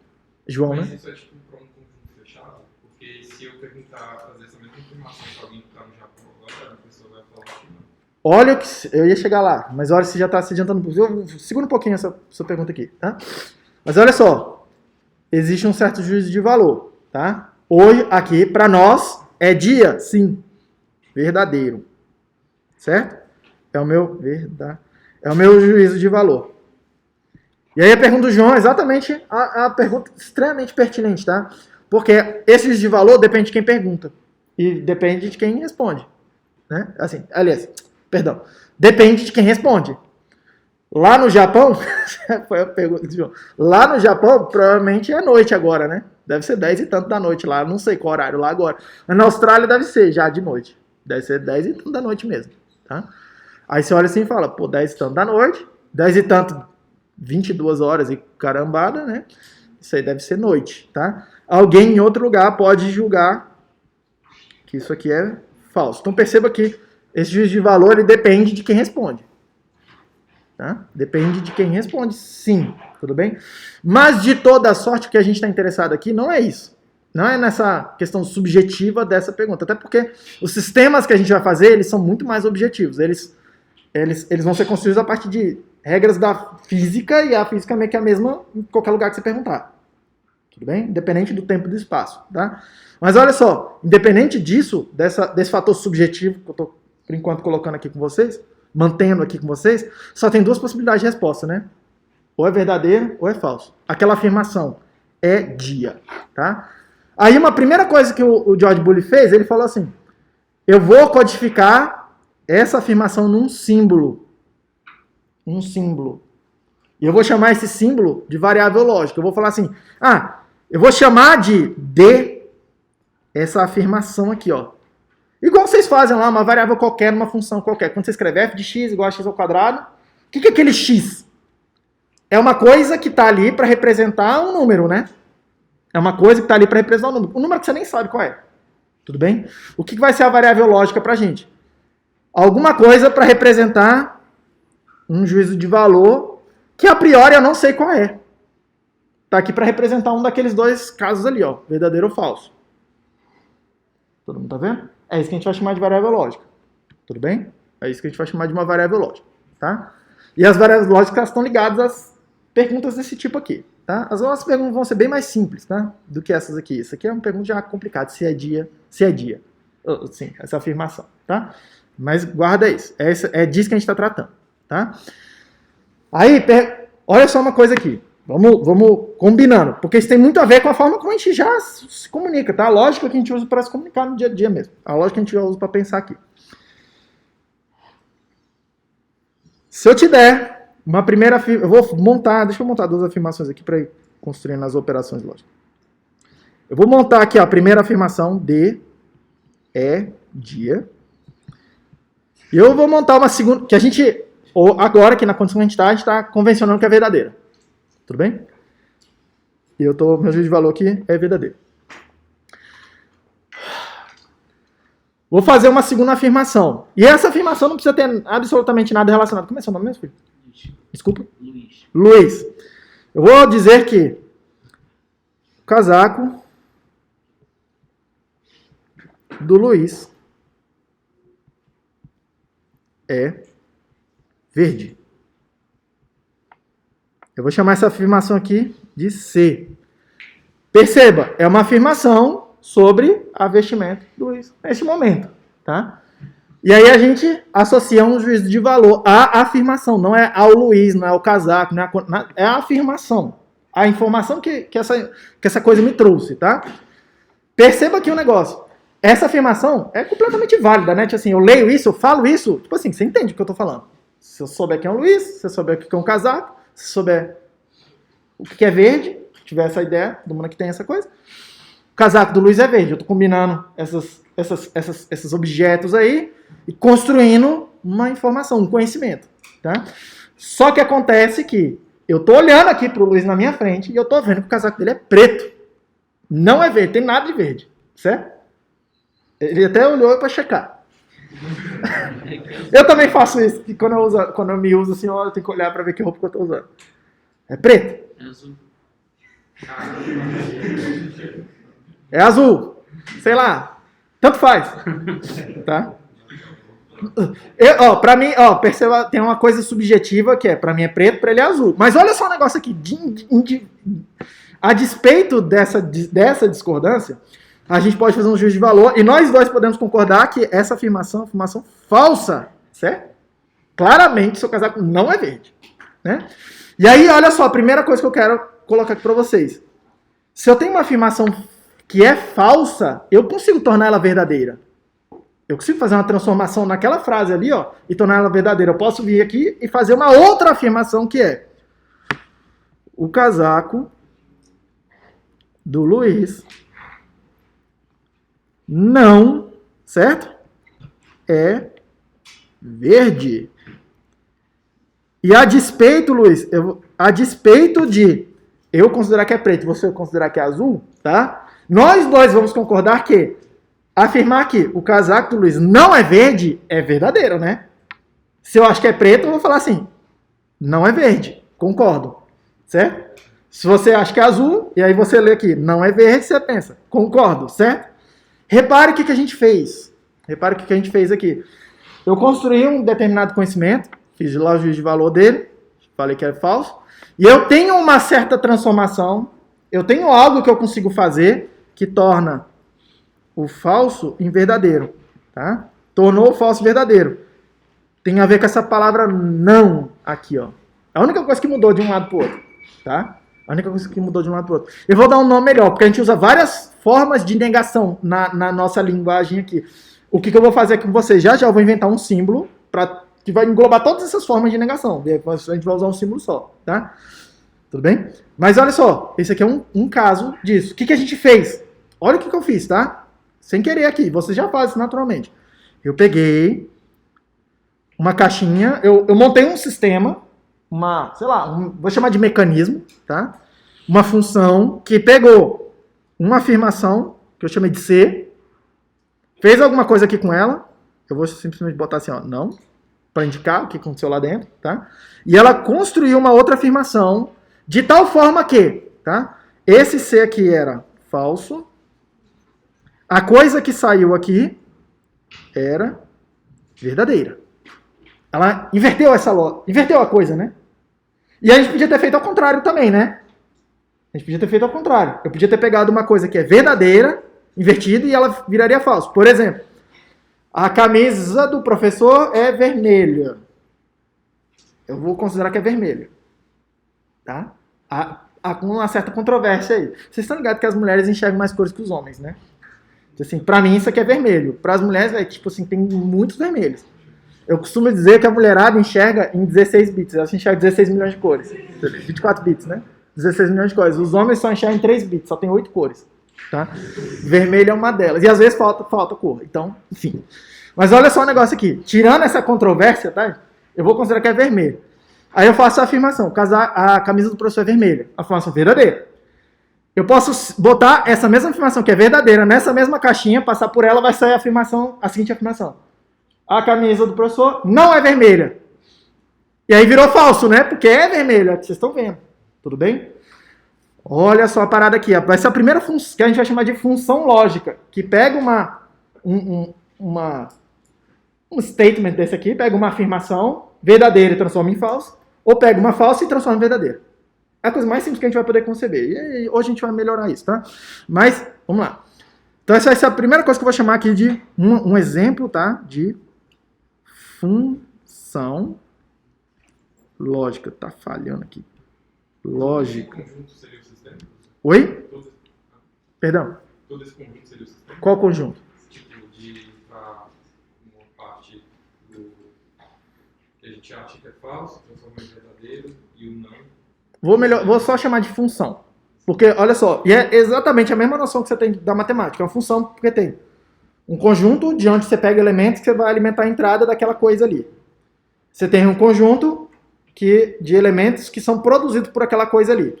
João, mas né? isso é tipo para um conjunto fechado? Porque se eu perguntar, fazer essa mesma informação para alguém que está no Japão agora, a pessoa vai falar que não. Olha o que... Eu ia chegar lá, mas olha, você já está se adiantando. Segura um pouquinho essa pergunta aqui, tá? Mas olha só, existe um certo juízo de valor, tá? Hoje, aqui, para nós, é dia, sim, verdadeiro, certo? É o meu juízo de valor. E aí a pergunta do João é exatamente a pergunta extremamente pertinente, tá? Porque esse juízo de valor depende de quem pergunta e depende de quem responde, né? Assim, aliás, perdão, depende de quem responde. Lá no Japão, foi a pergunta do João. Lá no Japão, provavelmente é noite agora, né? Deve ser 10 e tanto da noite lá, não sei qual horário lá agora. Mas na Austrália deve ser já de noite. Deve ser 10 e tanto da noite mesmo, tá? Aí você olha assim e fala, 10 e tanto da noite, 10 e tanto, 22 horas e carambada, né? Isso aí deve ser noite, tá? Alguém em outro lugar pode julgar que isso aqui é falso. Então perceba que esse juízo de valor, ele depende de quem responde. Tá? Depende de quem responde, sim, tudo bem? Mas de toda sorte, o que a gente está interessado aqui não é isso. Não é nessa questão subjetiva dessa pergunta. Até porque os sistemas que a gente vai fazer, eles são muito mais objetivos. Eles vão ser construídos a partir de regras da física, e a física é meio que a mesma em qualquer lugar que você perguntar. Tudo bem? Independente do tempo e do espaço. Tá? Mas olha só, independente disso, desse fator subjetivo que eu estou, por enquanto, colocando aqui com vocês, mantendo aqui com vocês, só tem duas possibilidades de resposta, né? Ou é verdadeiro ou é falso. Aquela afirmação é dia, tá? Aí uma primeira coisa que o George Boole fez, ele falou assim, eu vou codificar essa afirmação num símbolo. Um símbolo. E eu vou chamar esse símbolo de variável lógica. Eu vou falar assim, eu vou chamar de D essa afirmação aqui, ó. Igual vocês fazem lá, uma variável qualquer, uma função qualquer. Quando você escreve f de x igual a x ao quadrado, o que é aquele x? É uma coisa que está ali para representar um número, né? É uma coisa que está ali para representar um número. Um número que você nem sabe qual é. Tudo bem? O que vai ser a variável lógica para a gente? Alguma coisa para representar um juízo de valor que a priori eu não sei qual é. Está aqui para representar um daqueles dois casos ali, ó, verdadeiro ou falso. Todo mundo está vendo? É isso que a gente vai chamar de variável lógica. Tudo bem? É isso que a gente vai chamar de uma variável lógica. Tá? E as variáveis lógicas estão ligadas às perguntas desse tipo aqui. Tá? As nossas perguntas vão ser bem mais simples, tá? Do que essas aqui. Isso aqui é uma pergunta já complicada. Se é dia. Sim, essa afirmação. Tá? Mas guarda isso. É disso que a gente está tratando. Tá? Aí, olha só uma coisa aqui. Vamos combinando, porque isso tem muito a ver com a forma como a gente já se comunica, tá? A lógica que a gente usa para se comunicar no dia a dia mesmo. A lógica que a gente já usa para pensar aqui. Se eu te der uma primeira afirmação, deixa eu montar duas afirmações aqui para ir construindo as operações lógicas. Eu vou montar aqui a primeira afirmação, D é dia. E eu vou montar uma segunda, que a gente, agora que na condição que a gente está convencionando que é verdadeira. Tudo bem? E meu juízo de valor aqui é verdadeiro. Vou fazer uma segunda afirmação. E essa afirmação não precisa ter absolutamente nada relacionado. Como é seu nome mesmo, filho? Desculpa. Luiz. Eu vou dizer que o casaco do Luiz é verde. Eu vou chamar essa afirmação aqui de C. Perceba, é uma afirmação sobre a vestimenta do Luiz neste momento, tá? E aí a gente associa um juízo de valor à afirmação, não é ao Luiz, não é ao casaco, não é a afirmação, a informação que essa coisa me trouxe, tá? Perceba aqui o negócio. Essa afirmação é completamente válida, né? Tipo assim, eu leio isso, eu falo isso, tipo assim, você entende o que eu tô falando. Se eu souber quem é o Luiz, se eu souber o que é um casaco, se eu souber o que é verde, se tiver essa ideia, todo mundo aqui tem essa coisa. O casaco do Luiz é verde. Eu tô combinando esses objetos aí e construindo uma informação, um conhecimento, tá? Só que acontece que eu tô olhando aqui pro Luiz na minha frente e eu tô vendo que o casaco dele é preto. Não é verde, tem nada de verde, certo? Ele até olhou para checar. Eu também faço isso, que quando eu me uso assim, eu tenho que olhar para ver que roupa que eu tô usando. É preto? É azul. É azul. Sei lá. Tanto faz. Tá? Pra mim, perceba, tem uma coisa subjetiva que é, pra mim é preto, pra ele é azul. Mas olha só o negócio aqui. A despeito dessa discordância, a gente pode fazer um juízo de valor e nós dois podemos concordar que essa afirmação é uma afirmação falsa, certo? Claramente, seu casaco não é verde, né? E aí, olha só, a primeira coisa que eu quero colocar aqui para vocês. Se eu tenho uma afirmação que é falsa, eu consigo tornar ela verdadeira. Eu consigo fazer uma transformação naquela frase ali, ó, e tornar ela verdadeira. Eu posso vir aqui e fazer uma outra afirmação que é: o casaco do Luiz não, certo? É verde. E a despeito, Luiz, a despeito de eu considerar que é preto e você considerar que é azul, tá? Nós dois vamos concordar que afirmar que o casaco do Luiz não é verde é verdadeiro, né? Se eu acho que é preto, eu vou falar assim, não é verde, concordo, certo? Se você acha que é azul, e aí você lê aqui, não é verde, você pensa, concordo, certo? Repare o que a gente fez. Repare o que a gente fez aqui. Eu construí um determinado conhecimento, fiz lá o juízo de valor dele, falei que é falso, e eu tenho uma certa transformação, eu tenho algo que eu consigo fazer que torna o falso em verdadeiro, tá? Tornou o falso verdadeiro. Tem a ver com essa palavra não aqui, ó. É a única coisa que mudou de um lado para o outro, tá? A única coisa que mudou de um lado para o outro. Eu vou dar um nome melhor, porque a gente usa várias formas de negação na nossa linguagem aqui. O que eu vou fazer aqui com vocês? Já eu vou inventar um símbolo que vai englobar todas essas formas de negação. A gente vai usar um símbolo só, tá? Tudo bem? Mas olha só, esse aqui é um caso disso. O que a gente fez? Olha o que eu fiz, tá? Sem querer aqui, você já faz isso naturalmente. Eu peguei uma caixinha, eu montei um sistema, vou chamar de mecanismo, tá? Uma função que pegou uma afirmação, que eu chamei de C, fez alguma coisa aqui com ela, eu vou simplesmente botar assim, ó, não, para indicar o que aconteceu lá dentro, tá? E ela construiu uma outra afirmação, de tal forma que, tá? Esse C aqui era falso, a coisa que saiu aqui era verdadeira. Ela inverteu a coisa, né? E a gente podia ter feito ao contrário também, né? A gente podia ter feito ao contrário. Eu podia ter pegado uma coisa que é verdadeira, invertida, e ela viraria falso. Por exemplo, a camisa do professor é vermelha. Eu vou considerar que é vermelha. Tá? Há uma certa controvérsia aí. Vocês estão ligados que as mulheres enxergam mais cores que os homens, né? Assim, pra mim isso aqui é vermelho. Para as mulheres, tipo assim, tem muitos vermelhos. Eu costumo dizer que a mulherada enxerga em 16 bits. Ela enxerga 16 milhões de cores. 24 bits, né? 16 milhões de cores. Os homens só enxergam em 3 bits, só tem 8 cores. Tá? Vermelho é uma delas. E às vezes falta cor. Então, enfim. Mas olha só o negócio aqui. Tirando essa controvérsia, tá? Eu vou considerar que é vermelho. Aí eu faço a afirmação. A camisa do professor é vermelha. A afirmação verdadeira. eu posso botar essa mesma afirmação, que é verdadeira, nessa mesma caixinha, passar por ela, vai sair a seguinte afirmação. A camisa do professor não é vermelha. E aí virou falso, né? Porque é vermelha, vocês estão vendo. Tudo bem? Olha só a parada aqui. Vai ser a primeira função que a gente vai chamar de função lógica, que pega um statement desse aqui, pega uma afirmação verdadeira e transforma em falso, ou pega uma falsa e transforma em verdadeira. É a coisa mais simples que a gente vai poder conceber. E hoje a gente vai melhorar isso, tá? Mas, vamos lá. Então essa vai ser a primeira coisa que eu vou chamar aqui de um exemplo, tá? De função lógica. Tá falhando aqui. Lógica. Esse conjunto seria o sistema? Oi? Todo, Perdão. todo esse conjunto seria o sistema? Qual conjunto? Tipo, de uma parte do que a gente acha que é falso, transformar em verdadeiro, e o não. Vou só chamar de função. Porque, olha só, e é exatamente a mesma noção que você tem da matemática. É uma função porque tem um conjunto de onde você pega elementos que você vai alimentar a entrada daquela coisa ali. Você tem um conjunto de elementos que são produzidos por aquela coisa ali.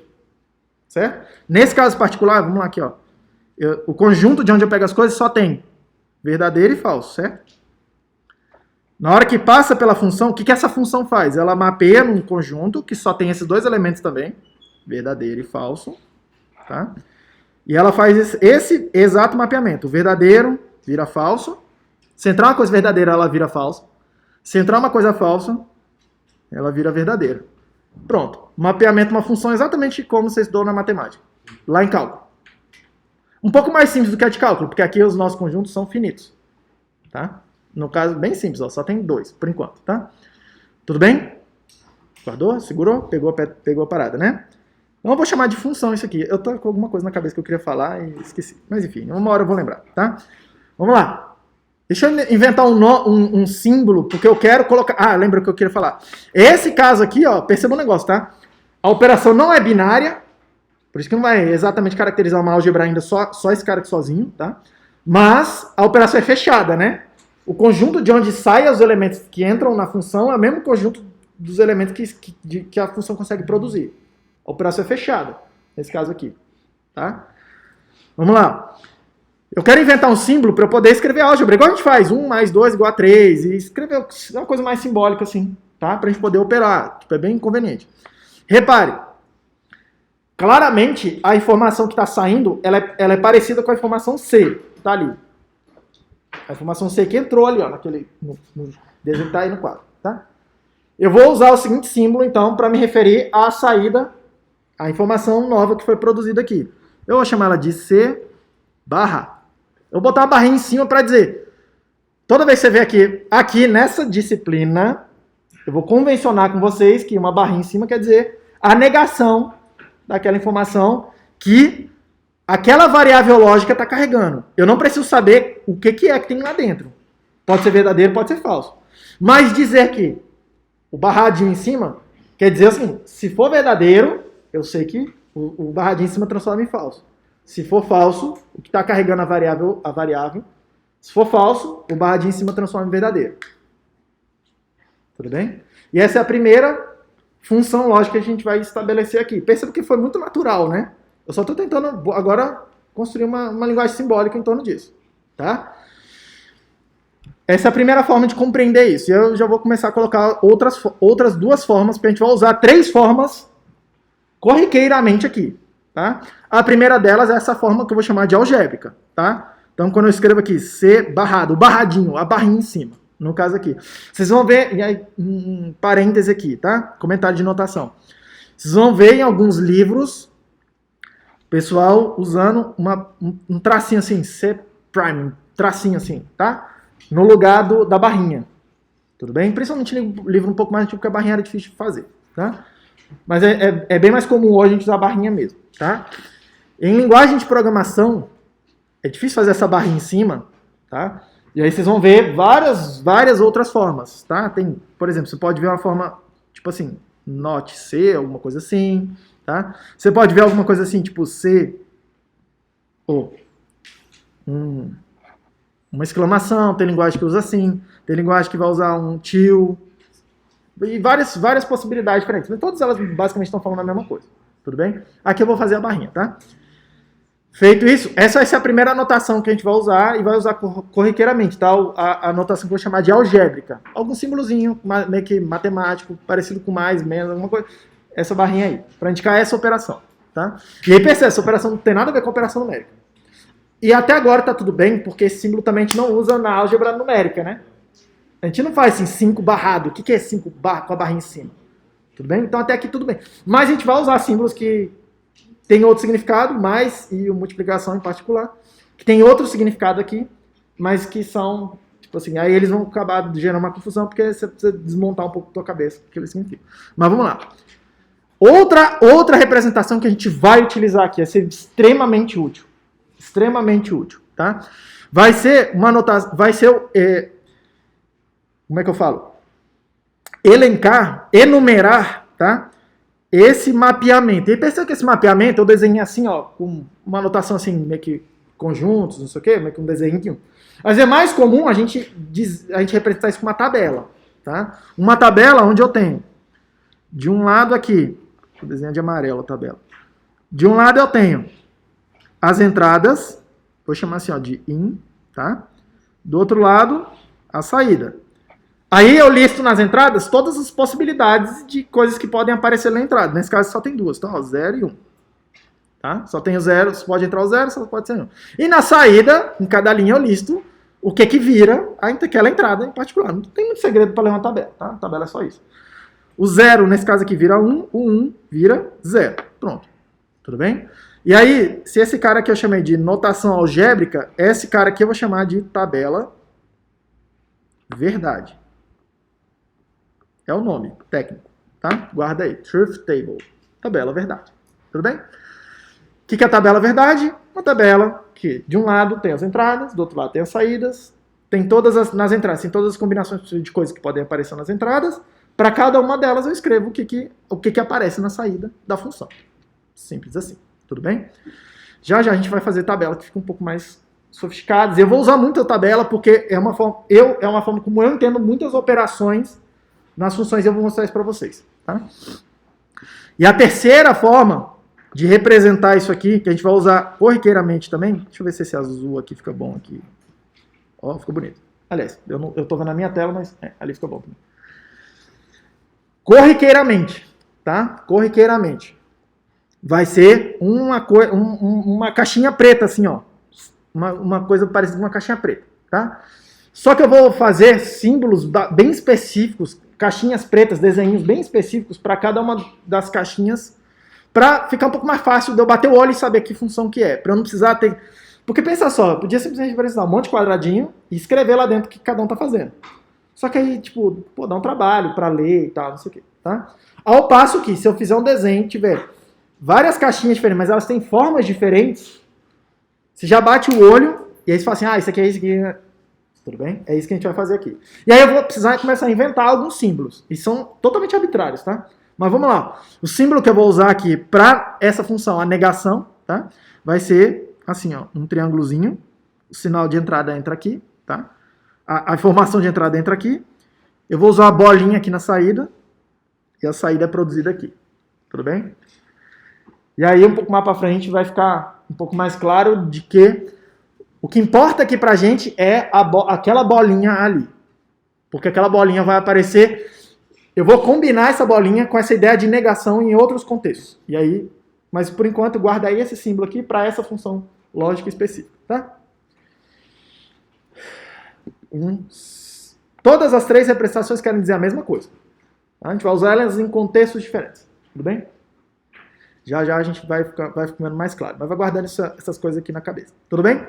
Certo? Nesse caso particular, vamos lá aqui, ó. O conjunto de onde eu pego as coisas só tem verdadeiro e falso, certo? Na hora que passa pela função, o que essa função faz? Ela mapeia num conjunto que só tem esses dois elementos também, verdadeiro e falso, tá? E ela faz esse exato mapeamento. O verdadeiro vira falso. Se entrar uma coisa verdadeira, ela vira falsa. Se entrar uma coisa falsa, ela vira verdadeira. Pronto. Mapeamento é uma função exatamente como vocês estudam na matemática. Lá em cálculo. Um pouco mais simples do que a de cálculo, porque aqui os nossos conjuntos são finitos. Tá? No caso, bem simples, ó, só tem 2, por enquanto. Tá? Tudo bem? Guardou? Segurou? Pegou a parada, né? Então eu vou chamar de função isso aqui. Eu tô com alguma coisa na cabeça que eu queria falar e esqueci. Mas enfim, uma hora eu vou lembrar. Tá? Vamos lá. Deixa eu inventar um símbolo, porque eu quero colocar... Ah, lembra o que eu queria falar. Esse caso aqui, ó, perceba um negócio, tá? A operação não é binária, por isso que não vai exatamente caracterizar uma álgebra ainda só esse cara aqui sozinho, tá? Mas a operação é fechada, né? O conjunto de onde saem os elementos que entram na função é o mesmo conjunto dos elementos que a função consegue produzir. A operação é fechada, nesse caso aqui, tá? Vamos lá. Eu quero inventar um símbolo para eu poder escrever álgebra, igual a gente faz, 1 mais 2 igual a 3, e escrever uma coisa mais simbólica assim, tá? Para a gente poder operar, tipo, é bem conveniente. Repare, claramente a informação que está saindo, ela é parecida com a informação C, que está ali. A informação C que entrou ali, ó, no desenho que está aí no quadro, tá? Eu vou usar o seguinte símbolo, então, para me referir à saída, à informação nova que foi produzida aqui. Eu vou chamar ela de C barra. Eu vou botar uma barrinha em cima para dizer, toda vez que você vê aqui nessa disciplina, eu vou convencionar com vocês que uma barrinha em cima quer dizer a negação daquela informação que aquela variável lógica está carregando. Eu não preciso saber o que é que tem lá dentro. Pode ser verdadeiro, pode ser falso. Mas dizer que o barradinho em cima quer dizer assim, se for verdadeiro, eu sei que o barradinho em cima transforma em falso. Se for falso, o que está carregando a variável. Se for falso, o barradinho em cima transforma em verdadeiro. Tudo bem? E essa é a primeira função lógica que a gente vai estabelecer aqui. Perceba que foi muito natural, né? Eu só estou tentando agora construir uma linguagem simbólica em torno disso. Tá? Essa é a primeira forma de compreender isso. E eu já vou começar a colocar outras duas formas, porque a gente vai usar 3 formas corriqueiramente aqui. Tá? A primeira delas é essa forma que eu vou chamar de algébrica. Tá? Então, quando eu escrevo aqui C barrado, o barradinho, a barrinha em cima, no caso aqui, vocês vão ver, e aí, parêntese aqui, tá? Comentário de notação. Vocês vão ver em alguns livros, pessoal usando um tracinho assim, C prime, tracinho assim, tá? No lugar da barrinha. Tudo bem? Principalmente livro um pouco mais antigo, porque a barrinha era difícil de fazer, tá? Mas é bem mais comum hoje a gente usar a barrinha mesmo, tá? Em linguagem de programação, é difícil fazer essa barrinha em cima, tá? E aí vocês vão ver várias outras formas, tá? Tem, por exemplo, você pode ver uma forma, tipo assim, not C, alguma coisa assim, tá? Você pode ver alguma coisa assim, tipo C, ou uma exclamação, tem linguagem que usa assim, tem linguagem que vai usar um till, e várias possibilidades diferentes. Mas todas elas basicamente estão falando a mesma coisa, tudo bem? Aqui eu vou fazer a barrinha, tá? Feito isso, essa vai ser a primeira anotação que a gente vai usar e vai usar corriqueiramente, tá? A anotação que eu vou chamar de algébrica. Algum símbolozinho, meio que matemático, parecido com mais, menos, alguma coisa. Essa barrinha aí, para indicar essa operação, tá? E aí percebe, essa operação não tem nada a ver com a operação numérica. E até agora tá tudo bem, porque esse símbolo também a gente não usa na álgebra numérica, né? A gente não faz assim, 5 barrado. O que é 5 barra com a barrinha em cima? Tudo bem? Então até aqui tudo bem. Mas a gente vai usar símbolos que tem outro significado, mais e o multiplicação em particular, que tem outro significado aqui, mas que são, tipo assim, aí eles vão acabar gerando uma confusão, porque você precisa desmontar um pouco a tua cabeça o que eles significam. Mas vamos lá. Outra representação que a gente vai utilizar aqui, vai ser extremamente útil. Extremamente útil, tá? Vai ser uma anotação, vai ser, como é que eu falo? Enumerar, tá? Esse mapeamento. E percebe que esse mapeamento eu desenhei assim, ó, com uma anotação assim, meio que conjuntos, não sei o quê, meio que um desenho. Mas é mais comum a gente representar isso com uma tabela, tá? Uma tabela onde eu tenho, de um lado aqui, vou desenhar de amarelo a tabela. De um lado eu tenho as entradas, vou chamar assim, ó, de in, tá? Do outro lado, a saída. Aí eu listo nas entradas todas as possibilidades de coisas que podem aparecer na entrada. Nesse caso só tem duas, tá? 0 e 1. Tá? Só tem o 0, só pode entrar o 0, só pode ser 1. E na saída, em cada linha eu listo o que vira aquela entrada em particular. Não tem muito segredo para ler uma tabela, tá? A tabela é só isso. O 0, nesse caso aqui, vira 1, o 1 vira 0. Pronto. Tudo bem? E aí, se esse cara aqui eu chamei de notação algébrica, esse cara aqui eu vou chamar de tabela verdade. É o nome técnico, tá? Guarda aí. Truth Table. Tabela verdade. Tudo bem? O que é a tabela verdade? Uma tabela que, de um lado, tem as entradas, do outro lado tem as saídas, tem nas entradas, tem todas as combinações de coisas que podem aparecer nas entradas. Para cada uma delas eu escrevo o que aparece na saída da função. Simples assim. Tudo bem? Já a gente vai fazer tabela que fica um pouco mais sofisticada. Eu vou usar muito a tabela porque é uma forma como eu entendo muitas operações nas funções, eu vou mostrar isso para vocês. Tá? E a terceira forma de representar isso aqui, que a gente vai usar corriqueiramente também, deixa eu ver se esse azul aqui fica bom aqui. Ó, ficou bonito. Aliás, eu estou vendo a minha tela, mas ali fica bom. Corriqueiramente, tá? Corriqueiramente. Vai ser uma caixinha preta, assim, ó. Uma coisa parecida com uma caixinha preta, tá? Só que eu vou fazer símbolos bem específicos, caixinhas pretas, desenhos bem específicos para cada uma das caixinhas, para ficar um pouco mais fácil de eu bater o olho e saber que função que é, para eu não precisar ter... Porque pensa só, eu podia simplesmente apresentar um monte de quadradinho e escrever lá dentro o que cada um tá fazendo. Só que aí, tipo, dá um trabalho para ler e tal, não sei o quê, tá? Ao passo que, se eu fizer um desenho, tiver várias caixinhas diferentes, mas elas têm formas diferentes, você já bate o olho e aí você fala assim, isso aqui é isso aqui... Tudo bem? É isso que a gente vai fazer aqui. E aí eu vou precisar começar a inventar alguns símbolos. E são totalmente arbitrários, tá? Mas vamos lá. O símbolo que eu vou usar aqui para essa função, a negação, tá? Vai ser assim, ó, um triângulozinho. O sinal de entrada entra aqui, tá? A informação de entrada entra aqui. Eu vou usar a bolinha aqui na saída. E a saída é produzida aqui. Tudo bem? E aí, um pouco mais para frente, vai ficar um pouco mais claro de que o que importa aqui pra gente é aquela bolinha ali. Porque aquela bolinha vai aparecer... Eu vou combinar essa bolinha com essa ideia de negação em outros contextos. E aí, mas por enquanto, guarda aí esse símbolo aqui para essa função lógica específica. Tá? Todas as três representações querem dizer a mesma coisa. Tá? A gente vai usar elas em contextos diferentes. Tudo bem? Já a gente vai ficando mais claro. Mas vai guardando essas coisas aqui na cabeça. Tudo bem?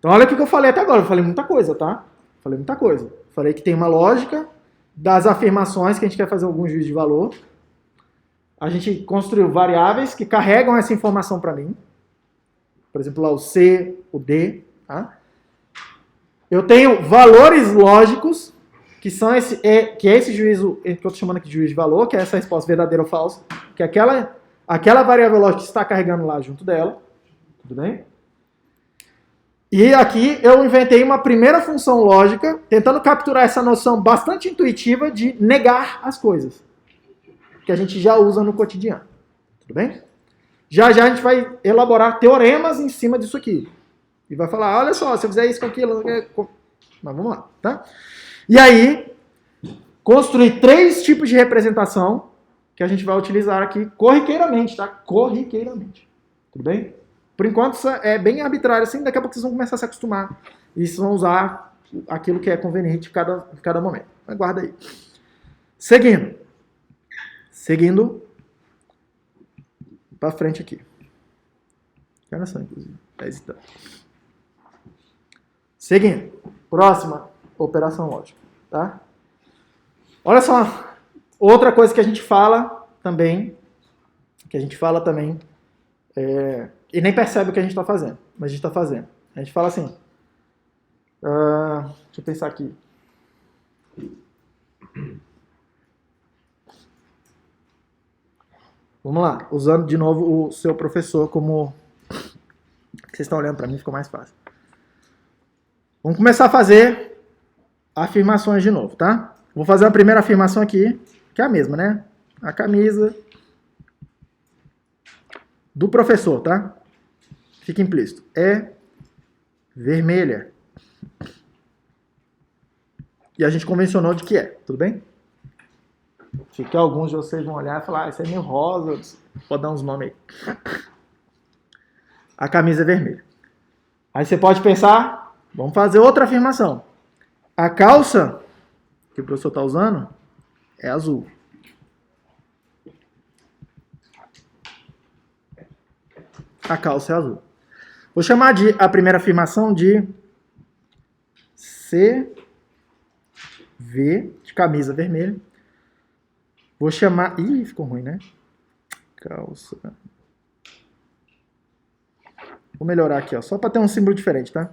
Então olha o que eu falei até agora. Eu falei muita coisa, tá? Falei muita coisa. Falei que tem uma lógica das afirmações que a gente quer fazer algum juízo de valor. A gente construiu variáveis que carregam essa informação para mim. Por exemplo, lá o C, o D. Tá? Eu tenho valores lógicos, que são esse juízo, que eu estou chamando aqui de juízo de valor, que é essa resposta verdadeira ou falsa, que é aquela variável lógica que está carregando lá junto dela. Tudo bem? E aqui eu inventei uma primeira função lógica, tentando capturar essa noção bastante intuitiva de negar as coisas, que a gente já usa no cotidiano. Tudo bem? Já já a gente vai elaborar teoremas em cima disso aqui. E vai falar, olha só, se eu fizer isso com aquilo... Mas vamos lá, tá? E aí, construir 3 tipos de representação que a gente vai utilizar aqui corriqueiramente, tá? Corriqueiramente. Tudo bem? Por enquanto, isso é bem arbitrário, assim, daqui a pouco vocês vão começar a se acostumar. E vocês vão usar aquilo que é conveniente em cada momento. Aguarda aí. Seguindo para frente aqui. Olha só, inclusive. Tá hesitando. Seguindo. Próxima operação lógica. Tá? Olha só. Outra coisa que a gente fala também. E nem percebe o que a gente está fazendo. Mas a gente está fazendo. A gente fala assim. Deixa eu pensar aqui. Vamos lá. Usando de novo o seu professor como... Vocês estão olhando para mim, ficou mais fácil. Vamos começar a fazer afirmações de novo, tá? Vou fazer a primeira afirmação aqui, que é a mesma, né? A camisa do professor, tá? Fica implícito. É vermelha. E a gente convencionou de que é, tudo bem? Que alguns de vocês vão olhar e falar, isso é meio rosa, pode dar uns nomes aí. A camisa é vermelha. Aí você pode pensar, vamos fazer outra afirmação. A calça que o professor está usando é azul. A calça é azul. Vou chamar a primeira afirmação de CV, de camisa vermelha. Vou chamar... Ih, ficou ruim, né? Calça. Vou melhorar aqui, ó, só para ter um símbolo diferente, tá?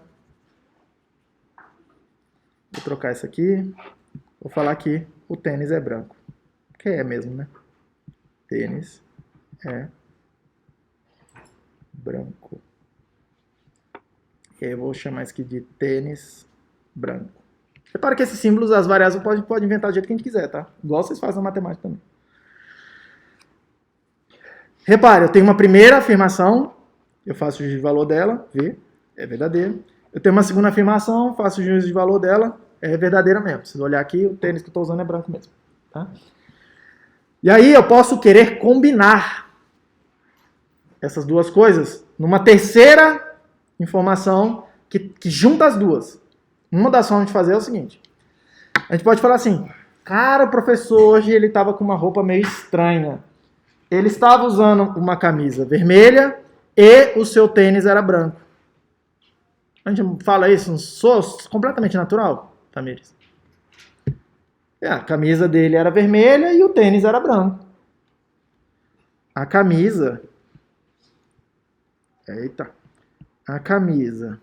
Vou trocar isso aqui. Vou falar que o tênis é branco. Que é mesmo, né? Tênis é branco. E aí eu vou chamar isso aqui de tênis branco. Repara que esses símbolos, as variáveis, pode inventar do jeito que a gente quiser, tá? Igual vocês fazem na matemática também. Repare, eu tenho uma primeira afirmação, eu faço o juízo de valor dela, V, é verdadeiro. Eu tenho uma segunda afirmação, faço o juízo de valor dela, é verdadeira mesmo. Se você olhar aqui, o tênis que eu estou usando é branco mesmo. Tá? E aí eu posso querer combinar essas duas coisas numa terceira informação que junta as duas. Uma das formas de fazer é o seguinte. A gente pode falar assim, cara, o professor hoje ele estava com uma roupa meio estranha. Ele estava usando uma camisa vermelha e o seu tênis era branco. A gente fala isso, não sou completamente natural, Tamires. A camisa dele era vermelha e o tênis era branco. A camisa... Eita. A camisa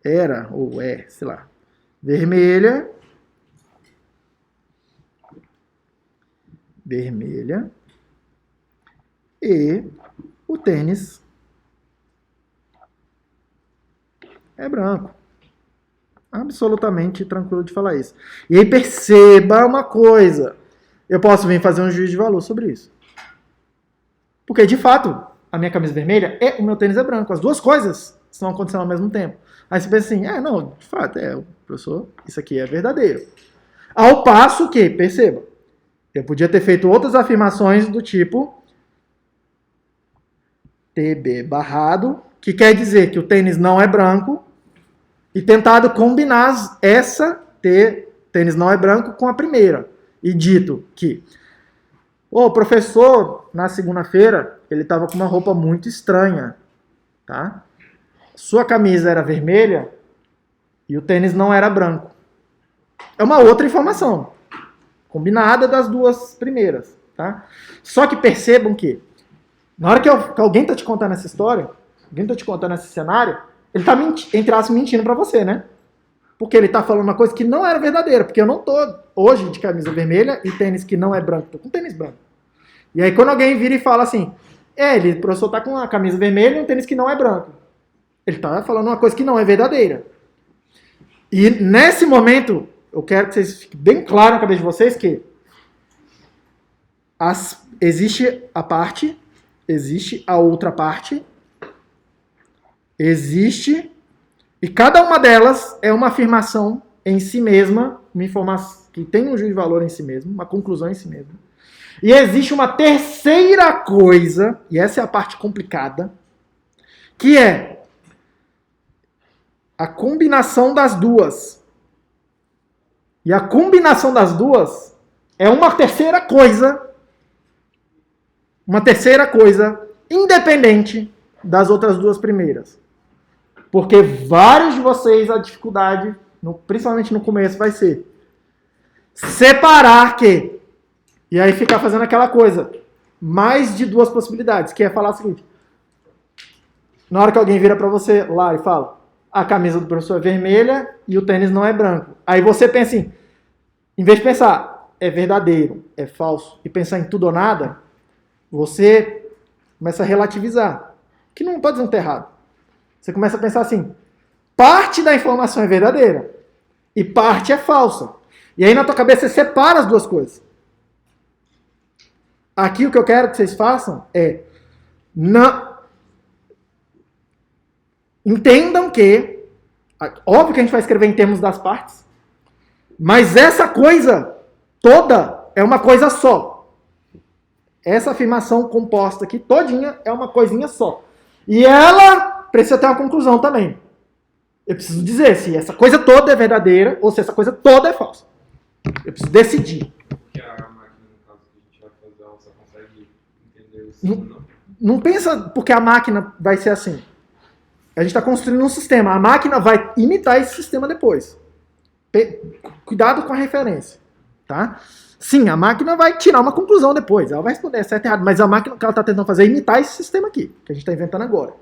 era, ou é, sei lá, vermelha. Vermelha. E o tênis é branco. Absolutamente tranquilo de falar isso. E aí perceba uma coisa. Eu posso vir fazer um juízo de valor sobre isso. Porque, de fato, a minha camisa vermelha e o meu tênis é branco. As duas coisas estão acontecendo ao mesmo tempo. Aí você pensa assim, não, de fato, professor, isso aqui é verdadeiro. Ao passo que, perceba, eu podia ter feito outras afirmações do tipo TB barrado, que quer dizer que o tênis não é branco, e tentado combinar essa tênis não é branco com a primeira. E dito que o professor, na segunda-feira, ele estava com uma roupa muito estranha. Tá? Sua camisa era vermelha e o tênis não era branco. É uma outra informação, combinada das duas primeiras. Tá? Só que percebam que, na hora que alguém está te contando essa história, alguém está te contando esse cenário, ele está, entre aspas, mentindo para você, né? Porque ele está falando uma coisa que não era verdadeira. Porque eu não estou hoje de camisa vermelha e tênis que não é branco. Estou com tênis branco. E aí quando alguém vira e fala assim, o professor está com uma camisa vermelha e um tênis que não é branco. Ele está falando uma coisa que não é verdadeira. E nesse momento, eu quero que vocês fiquem bem claro na cabeça de vocês que existe a parte existe a outra parte, existe, e cada uma delas é uma afirmação em si mesma, uma informação que tem um juízo de valor em si mesmo, uma conclusão em si mesma. E existe uma terceira coisa, e essa é a parte complicada, que é a combinação das duas. E a combinação das duas é uma terceira coisa independente das outras duas primeiras. Porque vários de vocês, a dificuldade, principalmente no começo, vai ser separar que, e aí ficar fazendo aquela coisa, mais de duas possibilidades, que é falar o seguinte, na hora que alguém vira pra você lá e fala, a camisa do professor é vermelha e o tênis não é branco. Aí você pensa assim, em vez de pensar, é verdadeiro, é falso, e pensar em tudo ou nada, você começa a relativizar, que não pode dizer que não tá errado. Você começa a pensar assim, parte da informação é verdadeira e parte é falsa. E aí na tua cabeça você separa as duas coisas. Aqui o que eu quero que vocês façam é entendam que, óbvio que a gente vai escrever em termos das partes, mas essa coisa toda é uma coisa só. Essa afirmação composta aqui todinha é uma coisinha só. E ela precisa ter uma conclusão também. Eu preciso dizer se essa coisa toda é verdadeira ou se essa coisa toda é falsa. Eu preciso decidir. Que a máquina, no caso que a gente vai fazer, ela só consegue entender o sim ou não? Não pensa porque a máquina vai ser assim. A gente está construindo um sistema. A máquina vai imitar esse sistema depois. Cuidado com a referência. Tá? Sim, a máquina vai tirar uma conclusão depois. Ela vai responder certo e errado. Mas a máquina que ela está tentando fazer é imitar esse sistema aqui, que a gente está inventando agora.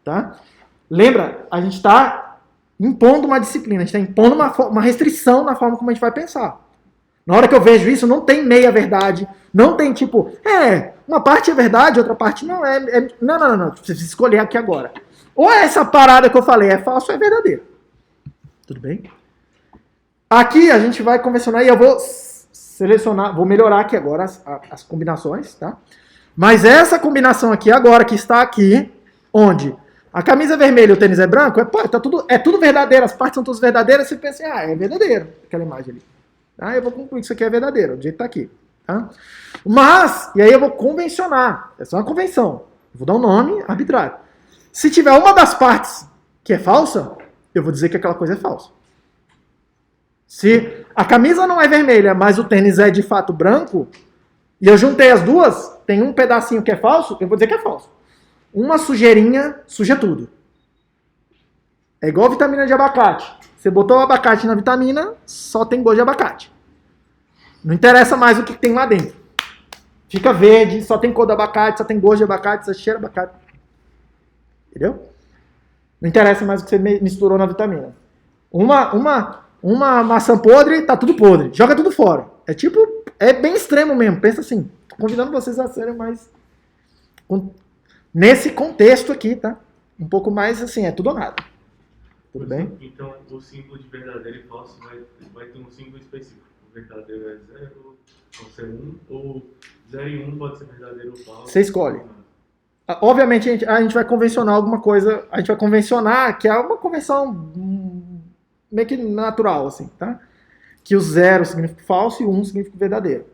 Tá? Lembra, a gente está impondo uma disciplina, a gente está impondo uma restrição na forma como a gente vai pensar. Na hora que eu vejo isso, não tem meia verdade, não tem tipo, uma parte é verdade, outra parte não é. Não. Você precisa escolher aqui agora. Ou essa parada que eu falei é falsa ou é verdadeira. Tudo bem? Aqui a gente vai convencionar e eu vou selecionar, vou melhorar aqui agora as combinações, tá? Mas essa combinação aqui agora, que está aqui, onde a camisa é vermelha e o tênis é branco, é tudo verdadeiro, as partes são todas verdadeiras, você pensa, é verdadeiro, aquela imagem ali. Tá? Eu vou concluir que isso aqui é verdadeiro, do jeito que está aqui. Tá? Mas, e aí eu vou convencionar, essa é uma convenção, eu vou dar um nome arbitrário. Se tiver uma das partes que é falsa, eu vou dizer que aquela coisa é falsa. Se a camisa não é vermelha, mas o tênis é de fato branco, e eu juntei as duas, tem um pedacinho que é falso, eu vou dizer que é falso. Uma sujeirinha suja tudo. É igual a vitamina de abacate. Você botou o abacate na vitamina, só tem gosto de abacate. Não interessa mais o que tem lá dentro. Fica verde, só tem cor de abacate, só tem gosto de abacate, só cheira abacate. Entendeu? Não interessa mais o que você misturou na vitamina. Uma maçã podre, tá tudo podre. Joga tudo fora. É bem extremo mesmo. Pensa assim. Tô convidando vocês a serem mais... Nesse contexto aqui, tá? Um pouco mais assim, é tudo ou nada. Tudo bem? Então, o símbolo de verdadeiro e falso vai ter um símbolo específico. O verdadeiro é 0, pode ser 1, ou 0 e 1 pode ser verdadeiro ou falso. Você escolhe. Obviamente, a gente vai convencionar alguma coisa, a gente vai convencionar, que é uma convenção meio que natural, assim, tá? Que o 0 significa falso e o 1 significa verdadeiro.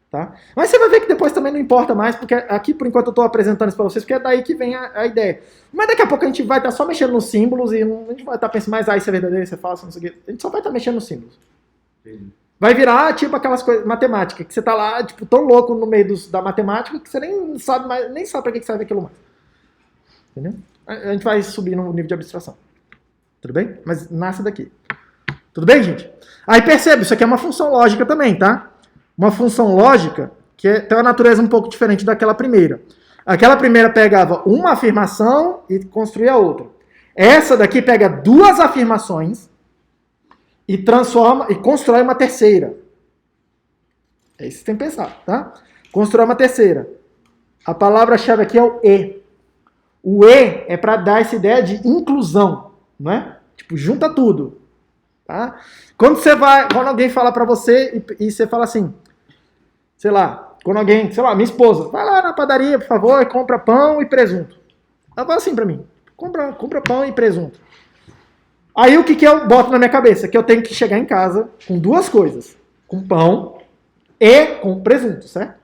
Tá? Mas você vai ver que depois também não importa mais, porque aqui por enquanto eu estou apresentando isso para vocês, porque é daí que vem a ideia. Mas daqui a pouco a gente vai estar só mexendo nos símbolos e a gente vai estar pensando mais, isso é verdadeiro, isso é falso, não sei o quê. A gente só vai estar mexendo nos símbolos. Entendi. Vai virar tipo aquelas coisas, matemática, que você tá lá, tipo, tão louco no meio da matemática que você nem sabe para que serve aquilo mais. Entendeu? A gente vai subir no nível de abstração. Tudo bem? Mas nasce daqui. Tudo bem, gente? Aí percebe, isso aqui é uma função lógica também, tá? Uma função lógica que tem uma natureza um pouco diferente daquela primeira. Aquela primeira pegava uma afirmação e construía outra. Essa daqui pega duas afirmações e transforma e constrói uma terceira. É isso que você tem que pensar, tá? Constrói uma terceira. A palavra-chave aqui é o E. O E é para dar essa ideia de inclusão, não é? Tipo, junta tudo. Tá? Quando alguém fala para você e você fala assim, sei lá, Quando alguém, sei lá, minha esposa, vai lá na padaria, por favor, e compra pão e presunto. Ela fala assim pra mim, compra pão e presunto. Aí o que eu boto na minha cabeça? Que eu tenho que chegar em casa com duas coisas. Com pão e com presunto, certo?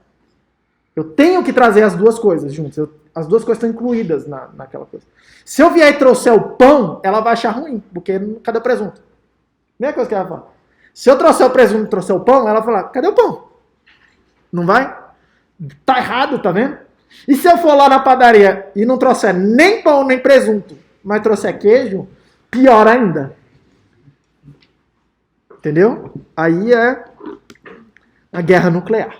Eu tenho que trazer as duas coisas juntas. As duas coisas estão incluídas naquela coisa. Se eu vier e trouxer o pão, ela vai achar ruim, porque cadê o presunto? Mesma coisa que ela fala. Se eu trouxer o presunto e trouxer o pão, ela vai falar, cadê o pão? Não vai? Tá errado, tá vendo? E se eu for lá na padaria e não trouxer nem pão nem presunto, mas trouxer queijo, pior ainda. Entendeu? Aí é a guerra nuclear.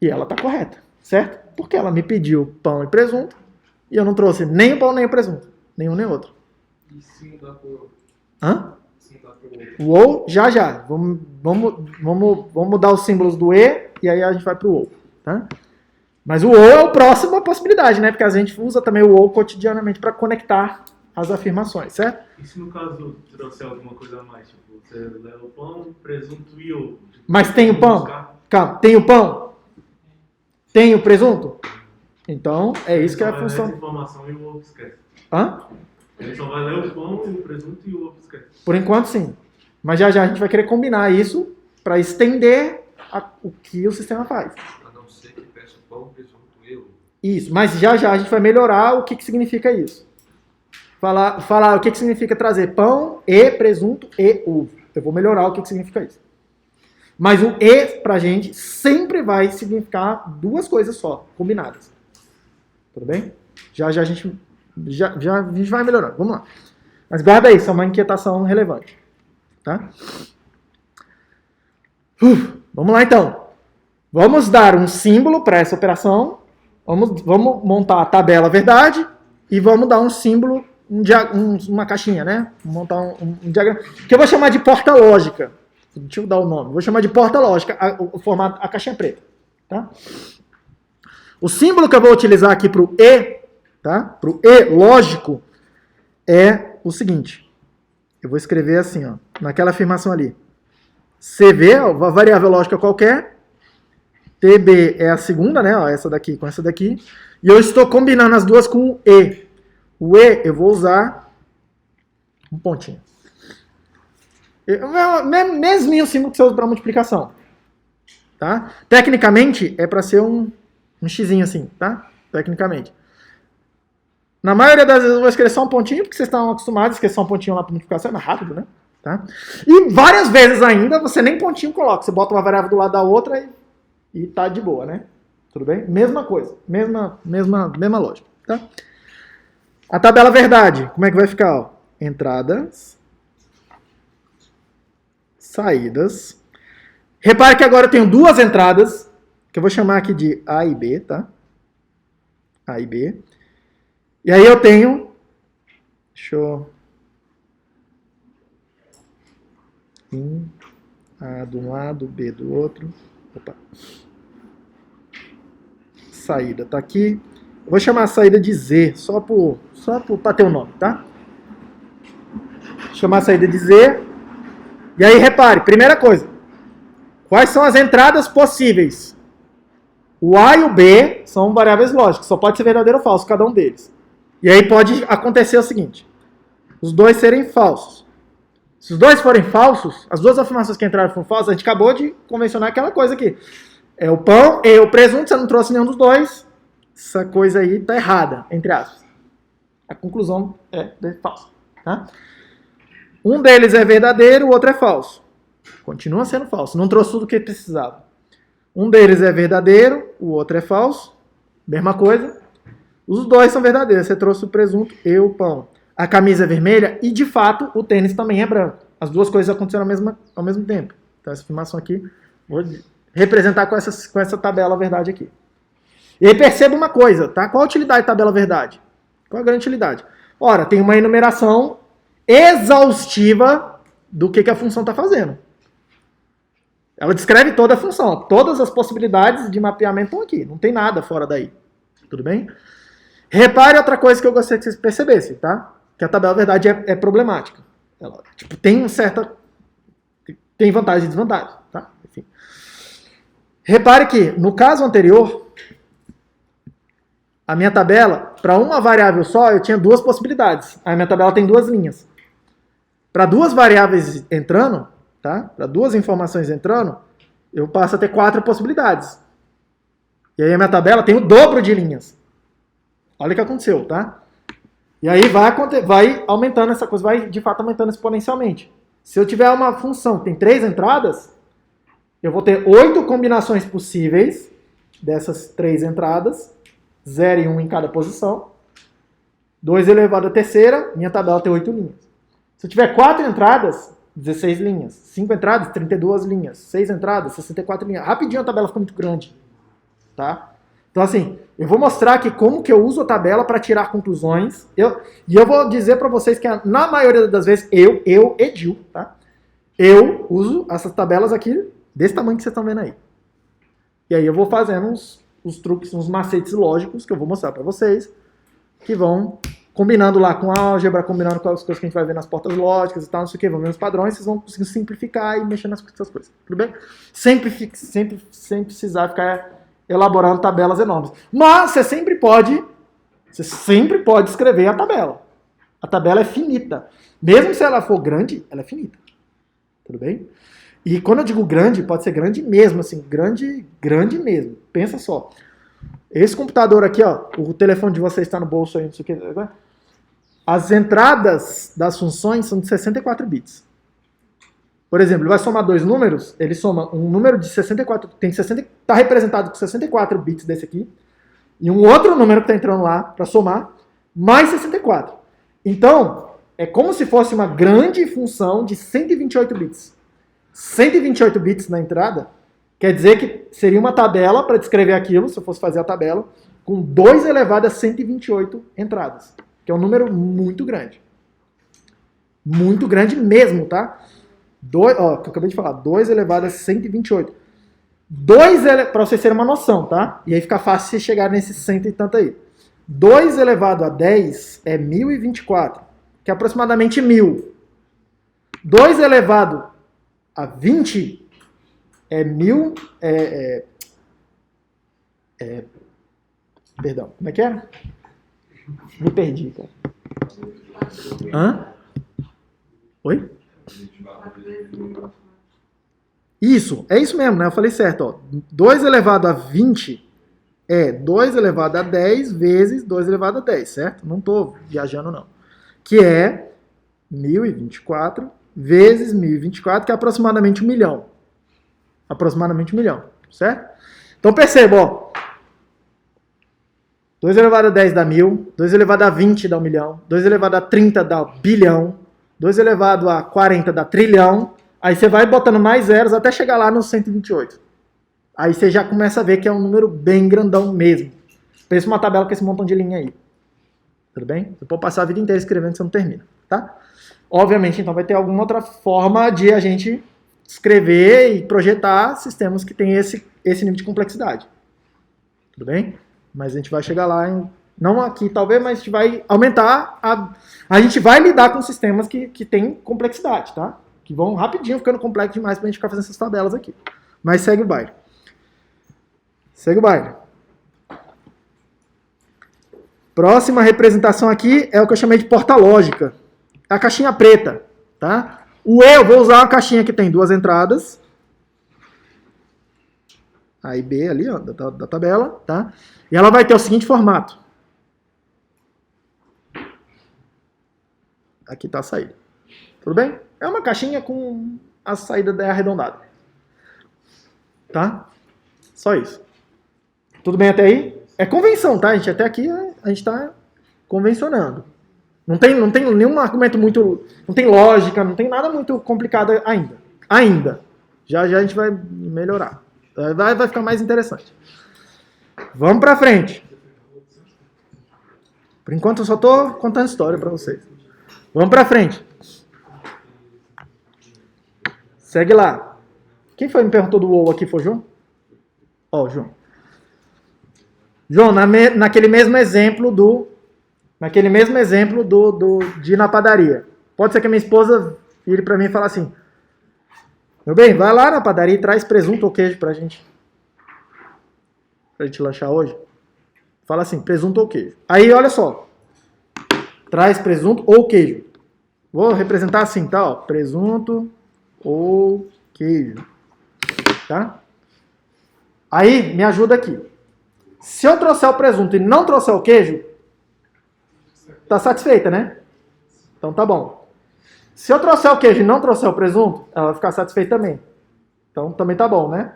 E ela tá correta, certo? Porque ela me pediu pão e presunto e eu não trouxe nem o pão nem o presunto. Nenhum nem outro. E se mudar por... Hã? Se mudar por outro? O ou, já. Vamos mudar os símbolos do e e aí a gente vai pro ou, tá? Mas o ou é a próxima possibilidade, né? Porque a gente usa também o ou cotidianamente para conectar as afirmações, certo? E se no caso trouxer alguma coisa a mais? Tipo, você leva o pão, presunto e ovo. Tipo, Mas tem o pão? Calma, tem o pão? Tem o presunto? Então, é isso que é a Essa função. informação e o ovo esquece. Hã? Ele só vai ler o pão, o presunto e o ovo esquece. Por enquanto, sim. Mas já a gente vai querer combinar isso para estender o que o sistema faz. A não ser que peça pão, presunto e ovo. Isso, mas já a gente vai melhorar o que significa isso. Falar o que significa trazer pão e presunto e ovo. Eu vou melhorar o que significa isso. Mas o e pra gente sempre vai significar duas coisas só, combinadas. Tudo bem? Já a gente vai melhorando. Vamos lá. Mas guarda isso, é uma inquietação relevante. Tá? Vamos lá então. Vamos dar um símbolo para essa operação. Vamos montar a tabela verdade e vamos dar um símbolo, uma caixinha, né? Montar um diagrama que eu vou chamar de porta lógica. Deixa eu dar o nome. Vou chamar de porta lógica, o formato, a caixinha preta. Tá? O símbolo que eu vou utilizar aqui para o E, tá? Para o E lógico, é o seguinte. Eu vou escrever assim, ó, naquela afirmação ali. CV, uma variável lógica qualquer. TB é a segunda, né? Ó, essa daqui com essa daqui. E eu estou combinando as duas com o E. O E eu vou usar um pontinho. Mesminho símbolo que você usa para multiplicação. Tá? Tecnicamente, é para ser um xizinho assim, tá? Tecnicamente. Na maioria das vezes eu vou escrever só um pontinho, porque vocês estão acostumados a escrever só um pontinho lá para multiplicação, é mais rápido, né? Tá? E várias vezes ainda, você nem pontinho coloca. Você bota uma variável do lado da outra e tá de boa, né? Tudo bem? Mesma coisa. Mesma lógica, tá? A tabela verdade, como é que vai ficar? Ó? Entradas, saídas. Repare que agora eu tenho duas entradas, que eu vou chamar aqui de A e B, tá? A e B. E aí eu tenho... Deixa eu... A de um lado, B do outro. Opa. Saída tá aqui. Eu vou chamar a saída de Z, só para ter o nome, tá? Vou chamar a saída de Z. E aí, repare, primeira coisa. Quais são as entradas possíveis? O A e o B são variáveis lógicas, só pode ser verdadeiro ou falso, cada um deles. E aí pode acontecer o seguinte. Os dois serem falsos. Se os dois forem falsos, as duas afirmações que entraram foram falsas, a gente acabou de convencionar aquela coisa aqui. É o pão e o presunto, você não trouxe nenhum dos dois. Essa coisa aí tá errada, entre aspas. A conclusão é falsa. Tá? Um deles é verdadeiro, o outro é falso. Continua sendo falso, não trouxe tudo o que precisava. Um deles é verdadeiro, o outro é falso. Mesma coisa. Os dois são verdadeiros, você trouxe o presunto e o pão. A camisa é vermelha e, de fato, o tênis também é branco. As duas coisas aconteceram ao mesmo tempo. Então, essa afirmação aqui, vou representar com essa tabela verdade aqui. E aí, perceba uma coisa, tá? Qual a utilidade da tabela verdade? Qual a grande utilidade? Ora, tem uma enumeração exaustiva do que a função está fazendo. Ela descreve toda a função. Todas as possibilidades de mapeamento estão aqui. Não tem nada fora daí. Tudo bem? Repare outra coisa que eu gostaria que vocês percebessem, tá? Que a tabela verdade é problemática. Ela, tem vantagem e desvantagem, tá? Enfim. Repare que, no caso anterior, a minha tabela, para uma variável só, eu tinha duas possibilidades. A minha tabela tem duas linhas. Para duas variáveis entrando, tá? Para duas informações entrando, eu passo a ter 4 possibilidades. E aí a minha tabela tem o dobro de linhas. Olha o que aconteceu, tá? E aí vai aumentando essa coisa, vai de fato aumentando exponencialmente. Se eu tiver uma função que tem 3 entradas, eu vou ter 8 combinações possíveis dessas 3 entradas, 0 e 1 em cada posição. 2 elevado à terceira, minha tabela tem 8 linhas. Se eu tiver 4 entradas, 16 linhas. 5 entradas, 32 linhas. 6 entradas, 64 linhas. Rapidinho a tabela fica muito grande. Tá? Então assim, eu vou mostrar aqui como que eu uso a tabela para tirar conclusões. E eu vou dizer para vocês que na maioria das vezes, Edil, tá? Eu uso essas tabelas aqui desse tamanho que vocês estão vendo aí. E aí eu vou fazendo uns truques, uns macetes lógicos que eu vou mostrar para vocês, que vão combinando lá com álgebra, combinando com as coisas que a gente vai ver nas portas lógicas e tal, não sei o que, vão ver os padrões, vocês vão conseguir simplificar e mexer nessas coisas. Tudo bem? Sem precisar ficar elaborando tabelas enormes. Mas você sempre pode escrever a tabela. A tabela é finita. Mesmo se ela for grande, ela é finita. Tudo bem? E quando eu digo grande, pode ser grande mesmo, assim, grande mesmo. Pensa só. Esse computador aqui, ó, o telefone de vocês está no bolso aí, não sei o que. As entradas das funções são de 64 bits. Por exemplo, ele vai somar 2 números, ele soma um número de 64, está representado com 64 bits desse aqui, e um outro número que está entrando lá para somar, mais 64. Então, é como se fosse uma grande função de 128 bits. 128 bits na entrada, quer dizer que seria uma tabela para descrever aquilo, se eu fosse fazer a tabela, com 2 elevado a 128 entradas, que é um número muito grande. Muito grande mesmo, tá? Que eu acabei de falar, 2 elevado a 128. Para vocês terem uma noção, tá? E aí fica fácil você chegar nesses 100 e tanto aí. 2 elevado a 10 é 1024, que é aproximadamente 1000. 2 elevado a 20 é 1000... Perdão, como é que era? Me perdi, cara. Hã? Oi? Isso, é isso mesmo, né? Eu falei certo, ó. 2 elevado a 20 é 2 elevado a 10 vezes 2 elevado a 10, certo? Não tô viajando, não. Que é 1024 vezes 1024, que é aproximadamente 1 milhão. Aproximadamente 1 milhão, certo? Então perceba, ó. 2 elevado a 10 dá 1000, 2 elevado a 20 dá 1 milhão, 2 elevado a 30 dá bilhão, 2 elevado a 40 dá trilhão, aí você vai botando mais zeros até chegar lá no 128. Aí você já começa a ver que é um número bem grandão mesmo. Pensa uma tabela com esse montão de linha aí. Tudo bem? Você pode passar a vida inteira escrevendo, você não termina, tá? Obviamente, então vai ter alguma outra forma de a gente escrever e projetar sistemas que tem esse nível de complexidade. Tudo bem? Mas a gente vai chegar lá, não aqui talvez, mas a gente vai aumentar, a gente vai lidar com sistemas que têm complexidade, tá? Que vão rapidinho ficando complexos demais pra gente ficar fazendo essas tabelas aqui. Mas segue o baile. Segue o baile. Próxima representação aqui é o que eu chamei de porta lógica. É a caixinha preta, tá? Eu vou usar uma caixinha que tem 2 entradas. A e B ali, ó, da tabela, tá? E ela vai ter o seguinte formato. Aqui está a saída. Tudo bem? É uma caixinha com a saída arredondada. Tá? Só isso. Tudo bem até aí? É convenção, tá, gente? Até aqui a gente está convencionando. Não tem nenhum argumento muito... Não tem lógica, não tem nada muito complicado ainda. Ainda. Já a gente vai melhorar. Vai ficar mais interessante. Vamos pra frente. Por enquanto eu só tô contando história pra vocês. Vamos pra frente. Segue lá. Quem foi que me perguntou do WoW aqui? Foi o João? Ó, o João. João, naquele mesmo exemplo de ir na padaria. Pode ser que a minha esposa vire pra mim e fale assim: meu bem, vai lá na padaria e traz presunto ou queijo pra gente. pra gente lanchar hoje? Fala assim, presunto ou queijo. Aí, olha só. Traz presunto ou queijo. Vou representar assim, tá? Ó, presunto ou queijo. Tá? Aí, me ajuda aqui. Se eu trouxer o presunto e não trouxer o queijo, tá satisfeita, né? Então tá bom. Se eu trouxer o queijo e não trouxer o presunto, ela vai ficar satisfeita também. Então também tá bom, né?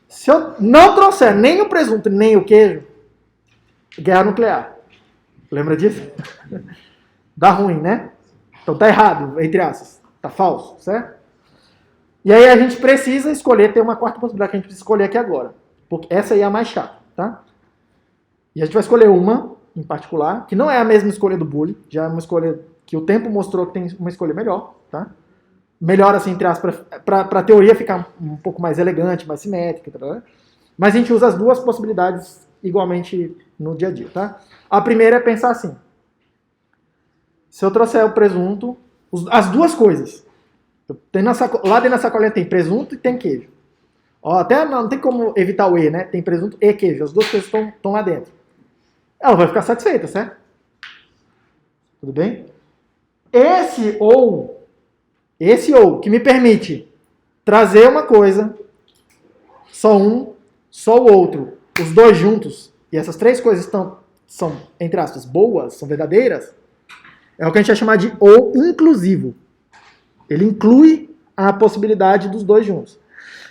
Se eu não trouxer nem o presunto nem o queijo, guerra nuclear. Lembra disso? Dá ruim, né? Então tá errado, entre aspas. Tá falso, certo? E aí a gente precisa escolher, tem uma quarta possibilidade que a gente precisa escolher aqui agora. Porque essa aí é a mais chata, tá? E a gente vai escolher uma, em particular, que não é a mesma escolha do bully, já é uma escolha que o tempo mostrou que tem uma escolha melhor, tá? Melhor, assim, entre aspas, para a teoria ficar um pouco mais elegante, mais simétrica, tá? Mas a gente usa as duas possibilidades igualmente no dia a dia, tá? A primeira é pensar assim. Se eu trouxer o presunto, as duas coisas. Lá dentro da sacolinha tem presunto e tem queijo. Ó, até não tem como evitar o E, né? Tem presunto e queijo. As duas coisas estão lá dentro. Ela vai ficar satisfeita, certo? Tudo bem? Esse ou que me permite trazer uma coisa, só um, só o outro, os dois juntos, e essas três coisas são, entre aspas, boas, são verdadeiras, é o que a gente vai chamar de ou inclusivo. Ele inclui a possibilidade dos dois juntos.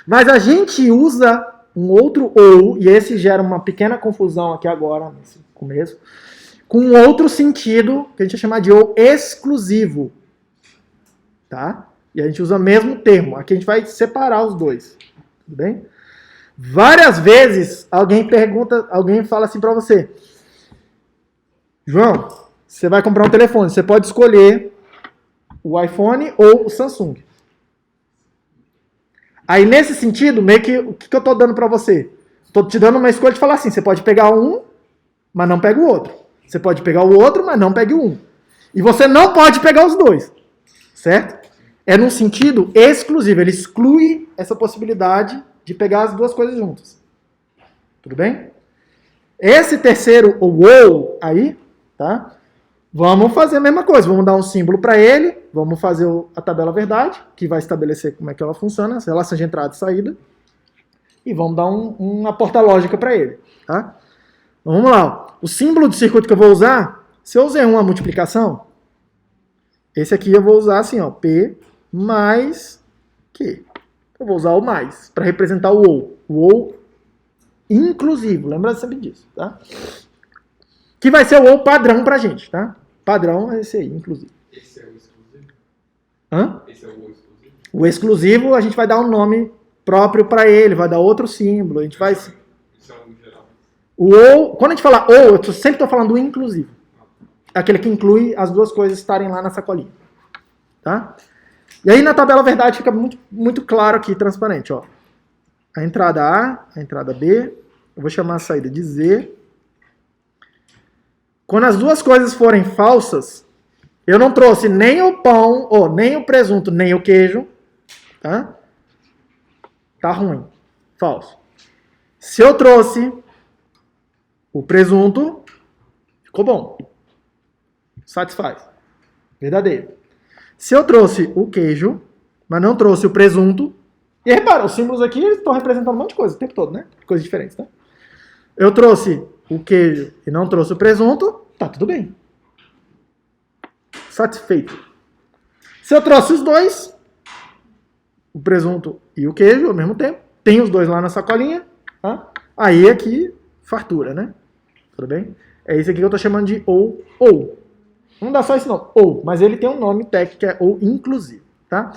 Mas a gente usa um outro ou, e esse gera uma pequena confusão aqui agora, nesse começo, com um outro sentido, que a gente vai chamar de ou exclusivo. Tá? E a gente usa o mesmo termo. Aqui a gente vai separar os dois. Tudo bem? Várias vezes alguém fala assim pra você: João, você vai comprar um telefone, você pode escolher o iPhone ou o Samsung. Aí, nesse sentido, meio que, o que eu tô dando pra você? Tô te dando uma escolha de falar assim, você pode pegar um, mas não pega o outro. Você pode pegar o outro, mas não pegue o um. E você não pode pegar os dois. Certo? É num sentido exclusivo. Ele exclui essa possibilidade de pegar as duas coisas juntas. Tudo bem? Esse terceiro, ou aí, tá? Vamos fazer a mesma coisa. Vamos dar um símbolo para ele. Vamos fazer a tabela verdade, que vai estabelecer como é que ela funciona, as relações de entrada e saída. E vamos dar uma porta-lógica para ele. Tá? Então, vamos lá. O símbolo de circuito que eu vou usar, se eu usei uma multiplicação, esse aqui eu vou usar assim, ó, P mais Q. Eu vou usar o mais para representar o ou. O ou inclusivo. Lembra sempre disso, tá? Que vai ser o ou padrão pra gente, tá? Padrão é esse aí, inclusive. Esse é o exclusivo? Hã? Esse é o exclusivo? O exclusivo a gente vai dar um nome próprio para ele, vai dar outro símbolo. A gente vai... Isso é o geral. O ou, quando a gente fala ou, eu sempre estou falando do inclusivo. Aquele que inclui as duas coisas estarem lá na sacolinha. Tá? E aí na tabela verdade fica muito, muito claro aqui, transparente. Ó. A entrada A, a entrada B, eu vou chamar a saída de Z. Quando as duas coisas forem falsas, eu não trouxe nem o pão, ou nem o presunto, nem o queijo. Tá? Tá ruim. Falso. Se eu trouxe o presunto, ficou bom. Satisfaz. Verdadeiro. Se eu trouxe o queijo, mas não trouxe o presunto, e repara, os símbolos aqui estão representando um monte de coisa o tempo todo, né? Coisas diferentes, tá? Eu trouxe o queijo e não trouxe o presunto, tá tudo bem. Satisfeito. Se eu trouxe os dois, o presunto e o queijo ao mesmo tempo, tem os dois lá na sacolinha, tá? Aí aqui, fartura, né? Tudo bem? É isso aqui que eu tô chamando de ou. Não dá só esse nome, ou, mas ele tem um nome técnico que é ou inclusivo, tá?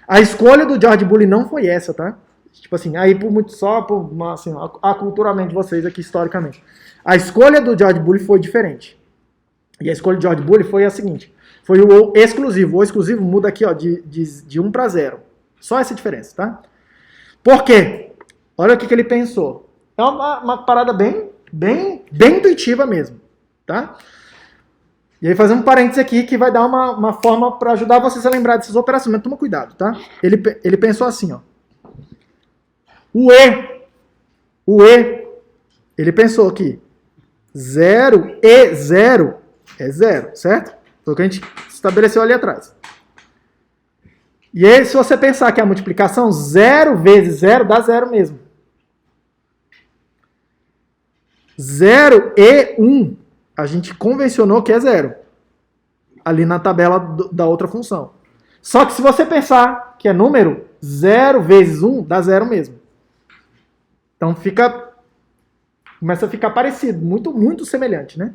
A escolha do George Bully não foi essa, tá? Tipo assim, aí assim, aculturalmente de vocês aqui historicamente. A escolha do George Bully foi diferente. E a escolha do George Bully foi a seguinte, foi o ou exclusivo. O exclusivo muda aqui, ó, de 1 para 0. Só essa diferença, tá? Por quê? Olha o que ele pensou. É uma parada bem intuitiva mesmo, tá? E aí fazer um parênteses aqui que vai dar uma forma para ajudar vocês a lembrar dessas operações, mas toma cuidado, tá? Ele pensou assim, ó. O E ele pensou que 0 e 0 é 0, certo? Foi o que a gente estabeleceu ali atrás. E aí, se você pensar que a multiplicação 0 vezes 0 dá 0 mesmo. 0 e 1, a gente convencionou que é 0. Ali na tabela da outra função. Só que se você pensar que é número, 0 vezes 1 dá 0 mesmo. Então começa a ficar parecido, muito, muito semelhante, né?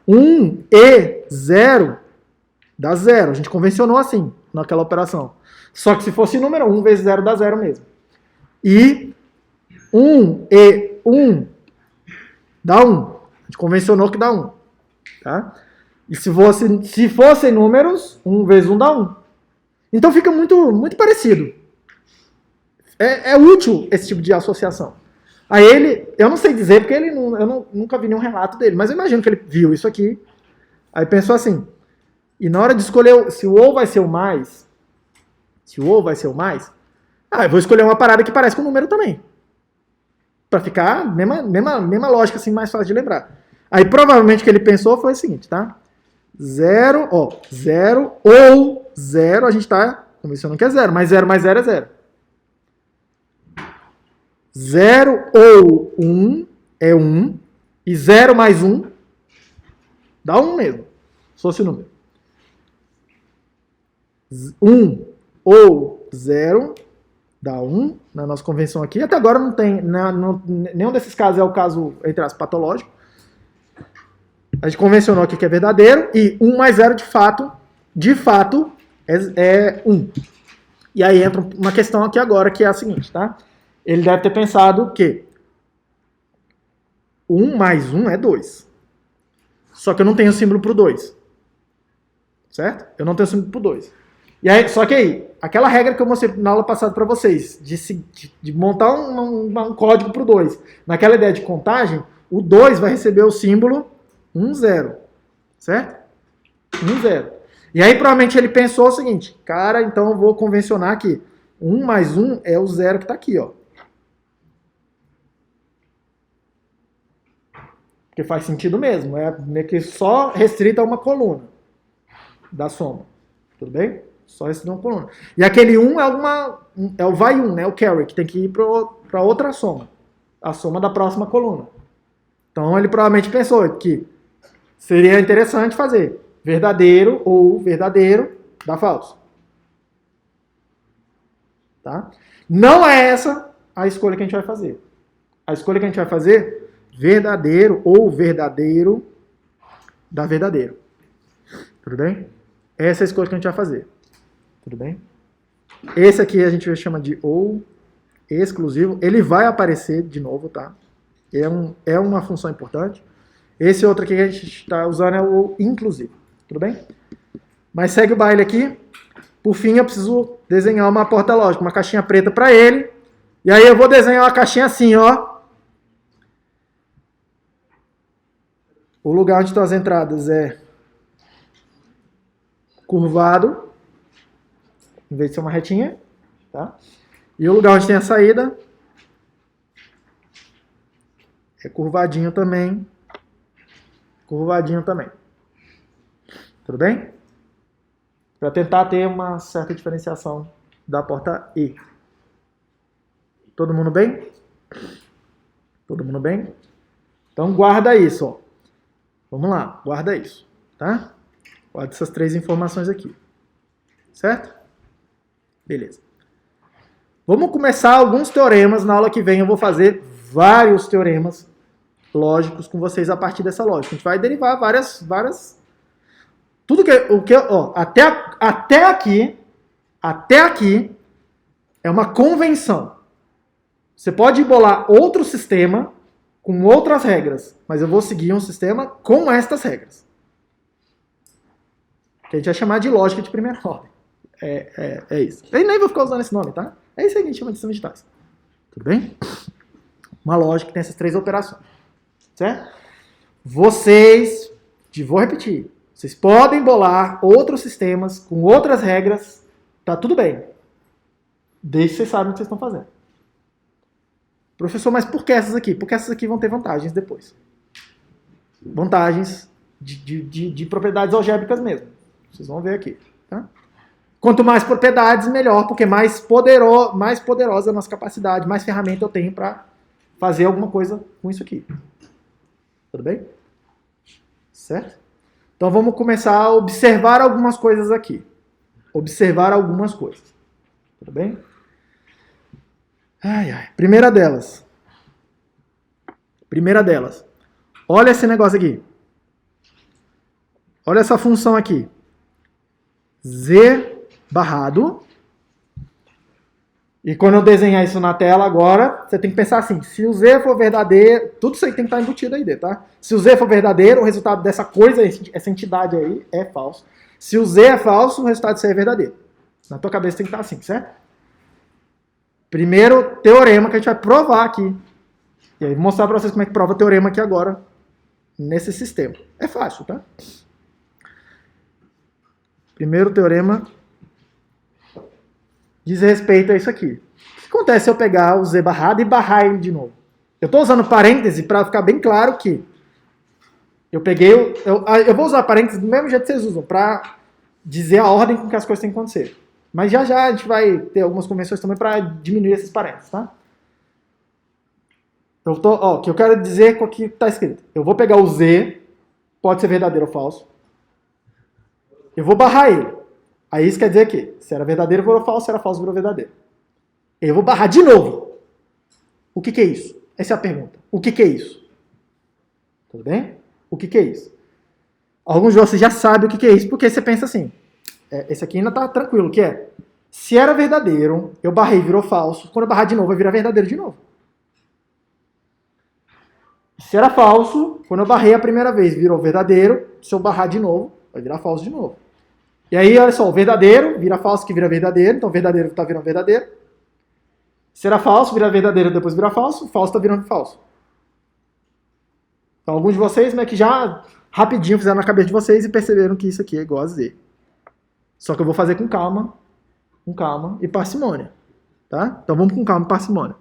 1 e 0 dá 0. A gente convencionou assim, naquela operação. Só que se fosse número, 1 vezes 0 dá 0 mesmo. E 1 e 1 dá 1. A gente convencionou que dá 1. Tá? E se fossem números, 1 vezes 1 dá 1. Então fica muito, muito parecido. É útil esse tipo de associação. Aí eu não sei dizer, porque nunca vi nenhum relato dele, mas eu imagino que ele viu isso aqui, aí pensou assim, e na hora de escolher se o ou vai ser o mais, eu vou escolher uma parada que parece com o número também. Pra ficar, mesma lógica, assim, mais fácil de lembrar. Aí provavelmente o que ele pensou foi o seguinte, tá? 0 ou 0, a gente tá convencionando que é 0, mas 0 mais 0 é 0. 0 ou 1 é 1, e 0 mais 1 dá 1 mesmo, se fosse o número. 1 ou 0 dá 1, na nossa convenção aqui. Até agora não tem, nenhum desses casos é o caso, entre as patológico. A gente convencionou aqui que é verdadeiro, e 1 mais 0 de fato é 1. E aí entra uma questão aqui agora, que é a seguinte, tá? Ele deve ter pensado que 1 mais 1 é 2. Só que eu não tenho símbolo para o 2. Certo? Eu não tenho símbolo para o 2. E aí, só que aí, aquela regra que eu mostrei na aula passada para vocês, de montar um código para o 2. Naquela ideia de contagem, o 2 vai receber o símbolo 1, 0. Certo? 1, 0. E aí, provavelmente, ele pensou o seguinte, cara, então eu vou convencionar que 1 mais 1 é o 0 que está aqui, ó. Porque faz sentido mesmo, é meio que só restrito a uma coluna da soma. Tudo bem? Só restrito a uma coluna. E aquele 1 é o vai 1, né? O carry, que tem que ir para outra soma. A soma da próxima coluna. Então ele provavelmente pensou que seria interessante fazer verdadeiro ou verdadeiro dá falso. Tá? Não é essa a escolha que a gente vai fazer. A escolha que a gente vai fazer verdadeiro ou verdadeiro dá verdadeiro. Tudo bem? Essa é a escolha que a gente vai fazer. Tudo bem? Esse aqui a gente chama de ou exclusivo. Ele vai aparecer de novo, tá? É uma função importante. Esse outro aqui que a gente está usando é o inclusivo. Tudo bem? Mas segue o baile aqui. Por fim, eu preciso desenhar uma porta lógica, uma caixinha preta para ele. E aí eu vou desenhar uma caixinha assim, ó. O lugar onde estão as entradas é curvado, em vez de ser uma retinha, tá? E o lugar onde tem a saída é curvadinho também. Curvadinho também. Tudo bem? Para tentar ter uma certa diferenciação da porta E. Todo mundo bem? Todo mundo bem? Então guarda isso, ó. Vamos lá, guarda isso, tá? Guarda essas 3 informações aqui. Certo? Beleza. Vamos começar alguns teoremas. Na aula que vem eu vou fazer vários teoremas lógicos com vocês a partir dessa lógica. A gente vai derivar várias... Tudo ó, até aqui é uma convenção. Você pode bolar outro sistema com outras regras, mas eu vou seguir um sistema com estas regras. Que a gente vai chamar de lógica de primeira ordem. É isso. Eu nem vou ficar usando esse nome, tá? É isso aí que a gente chama de sistema de tais. Tudo bem? Uma lógica que tem essas 3 operações. Certo? Vocês, vou repetir, vocês podem bolar outros sistemas com outras regras, tá tudo bem. Desde que vocês sabem o que vocês estão fazendo. Professor, mas por que essas aqui? Porque essas aqui vão ter vantagens depois. Vantagens de propriedades algébricas mesmo. Vocês vão ver aqui. Tá? Quanto mais propriedades, melhor, porque mais poderosa a nossa capacidade, mais ferramenta eu tenho para fazer alguma coisa com isso aqui. Tudo bem? Certo? Então vamos começar a observar algumas coisas aqui. Observar algumas coisas. Tudo bem? Primeira delas. Olha esse negócio aqui. Olha essa função aqui. Z barrado. E quando eu desenhar isso na tela agora, você tem que pensar assim, se o Z for verdadeiro, tudo isso aí tem que estar embutido aí dentro, tá? Se o Z for verdadeiro, o resultado dessa coisa, essa entidade aí, é falso. Se o Z é falso, o resultado disso aí é verdadeiro. Na tua cabeça tem que estar assim, certo? Primeiro teorema que a gente vai provar aqui. E aí vou mostrar para vocês como é que prova o teorema aqui agora, nesse sistema. É fácil, tá? Primeiro teorema diz respeito a isso aqui. O que acontece se eu pegar o Z barrado e barrar ele de novo? Eu estou usando parêntese para ficar bem claro que eu peguei... Eu vou usar parêntese do mesmo jeito que vocês usam, para dizer a ordem com que as coisas têm que acontecer. Mas já já a gente vai ter algumas convenções também para diminuir esses parênteses, tá? O que eu quero dizer com o que está escrito. Eu vou pegar o Z, pode ser verdadeiro ou falso. Eu vou barrar ele. Aí isso quer dizer que se era verdadeiro, virou falso, se era falso, virou verdadeiro. Eu vou barrar de novo. O que é isso? Essa é a pergunta. O que é isso? Tudo bem? O que é isso? Alguns de vocês já sabem o que é isso, porque você pensa assim, esse aqui ainda está tranquilo, o que é? Se era verdadeiro, eu barrei, virou falso. Quando eu barrar de novo, vai virar verdadeiro de novo. Se era falso, quando eu barrei a primeira vez, virou verdadeiro. Se eu barrar de novo, vai virar falso de novo. E aí, olha só, o verdadeiro vira falso, que vira verdadeiro. Então, o verdadeiro está virando verdadeiro. Se era falso, vira verdadeiro, depois vira falso. Falso está virando falso. Então, alguns de vocês que já rapidinho fizeram na cabeça de vocês e perceberam que isso aqui é igual a Z. Só que eu vou fazer com calma e parcimônia. Tá? Então, vamos com calma e parcimônia.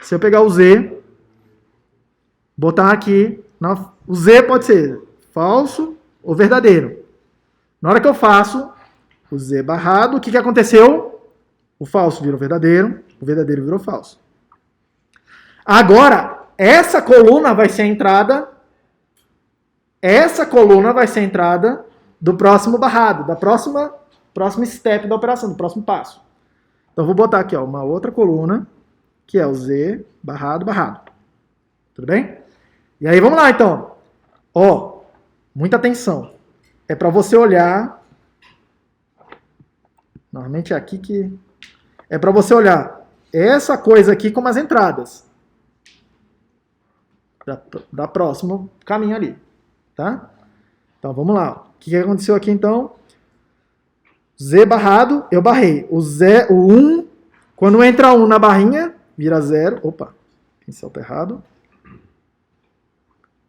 Se eu pegar o Z, botar aqui, o Z pode ser falso ou verdadeiro. Na hora que eu faço o Z barrado, o que aconteceu? O falso virou verdadeiro, o verdadeiro virou falso. Agora, essa coluna vai ser a entrada do próximo barrado, da próxima step da operação, do próximo passo. Então, eu vou botar aqui uma outra coluna, que é o Z barrado, barrado. Tudo bem? E aí, vamos lá, então. Muita atenção. É para você olhar, normalmente é aqui que... É para você olhar essa coisa aqui como as entradas da próximo caminho ali, tá? Então, vamos lá. O que aconteceu aqui, então? Z barrado, eu barrei. O 1, quando entra 1 na barrinha, vira 0. Opa, pincel tá errado.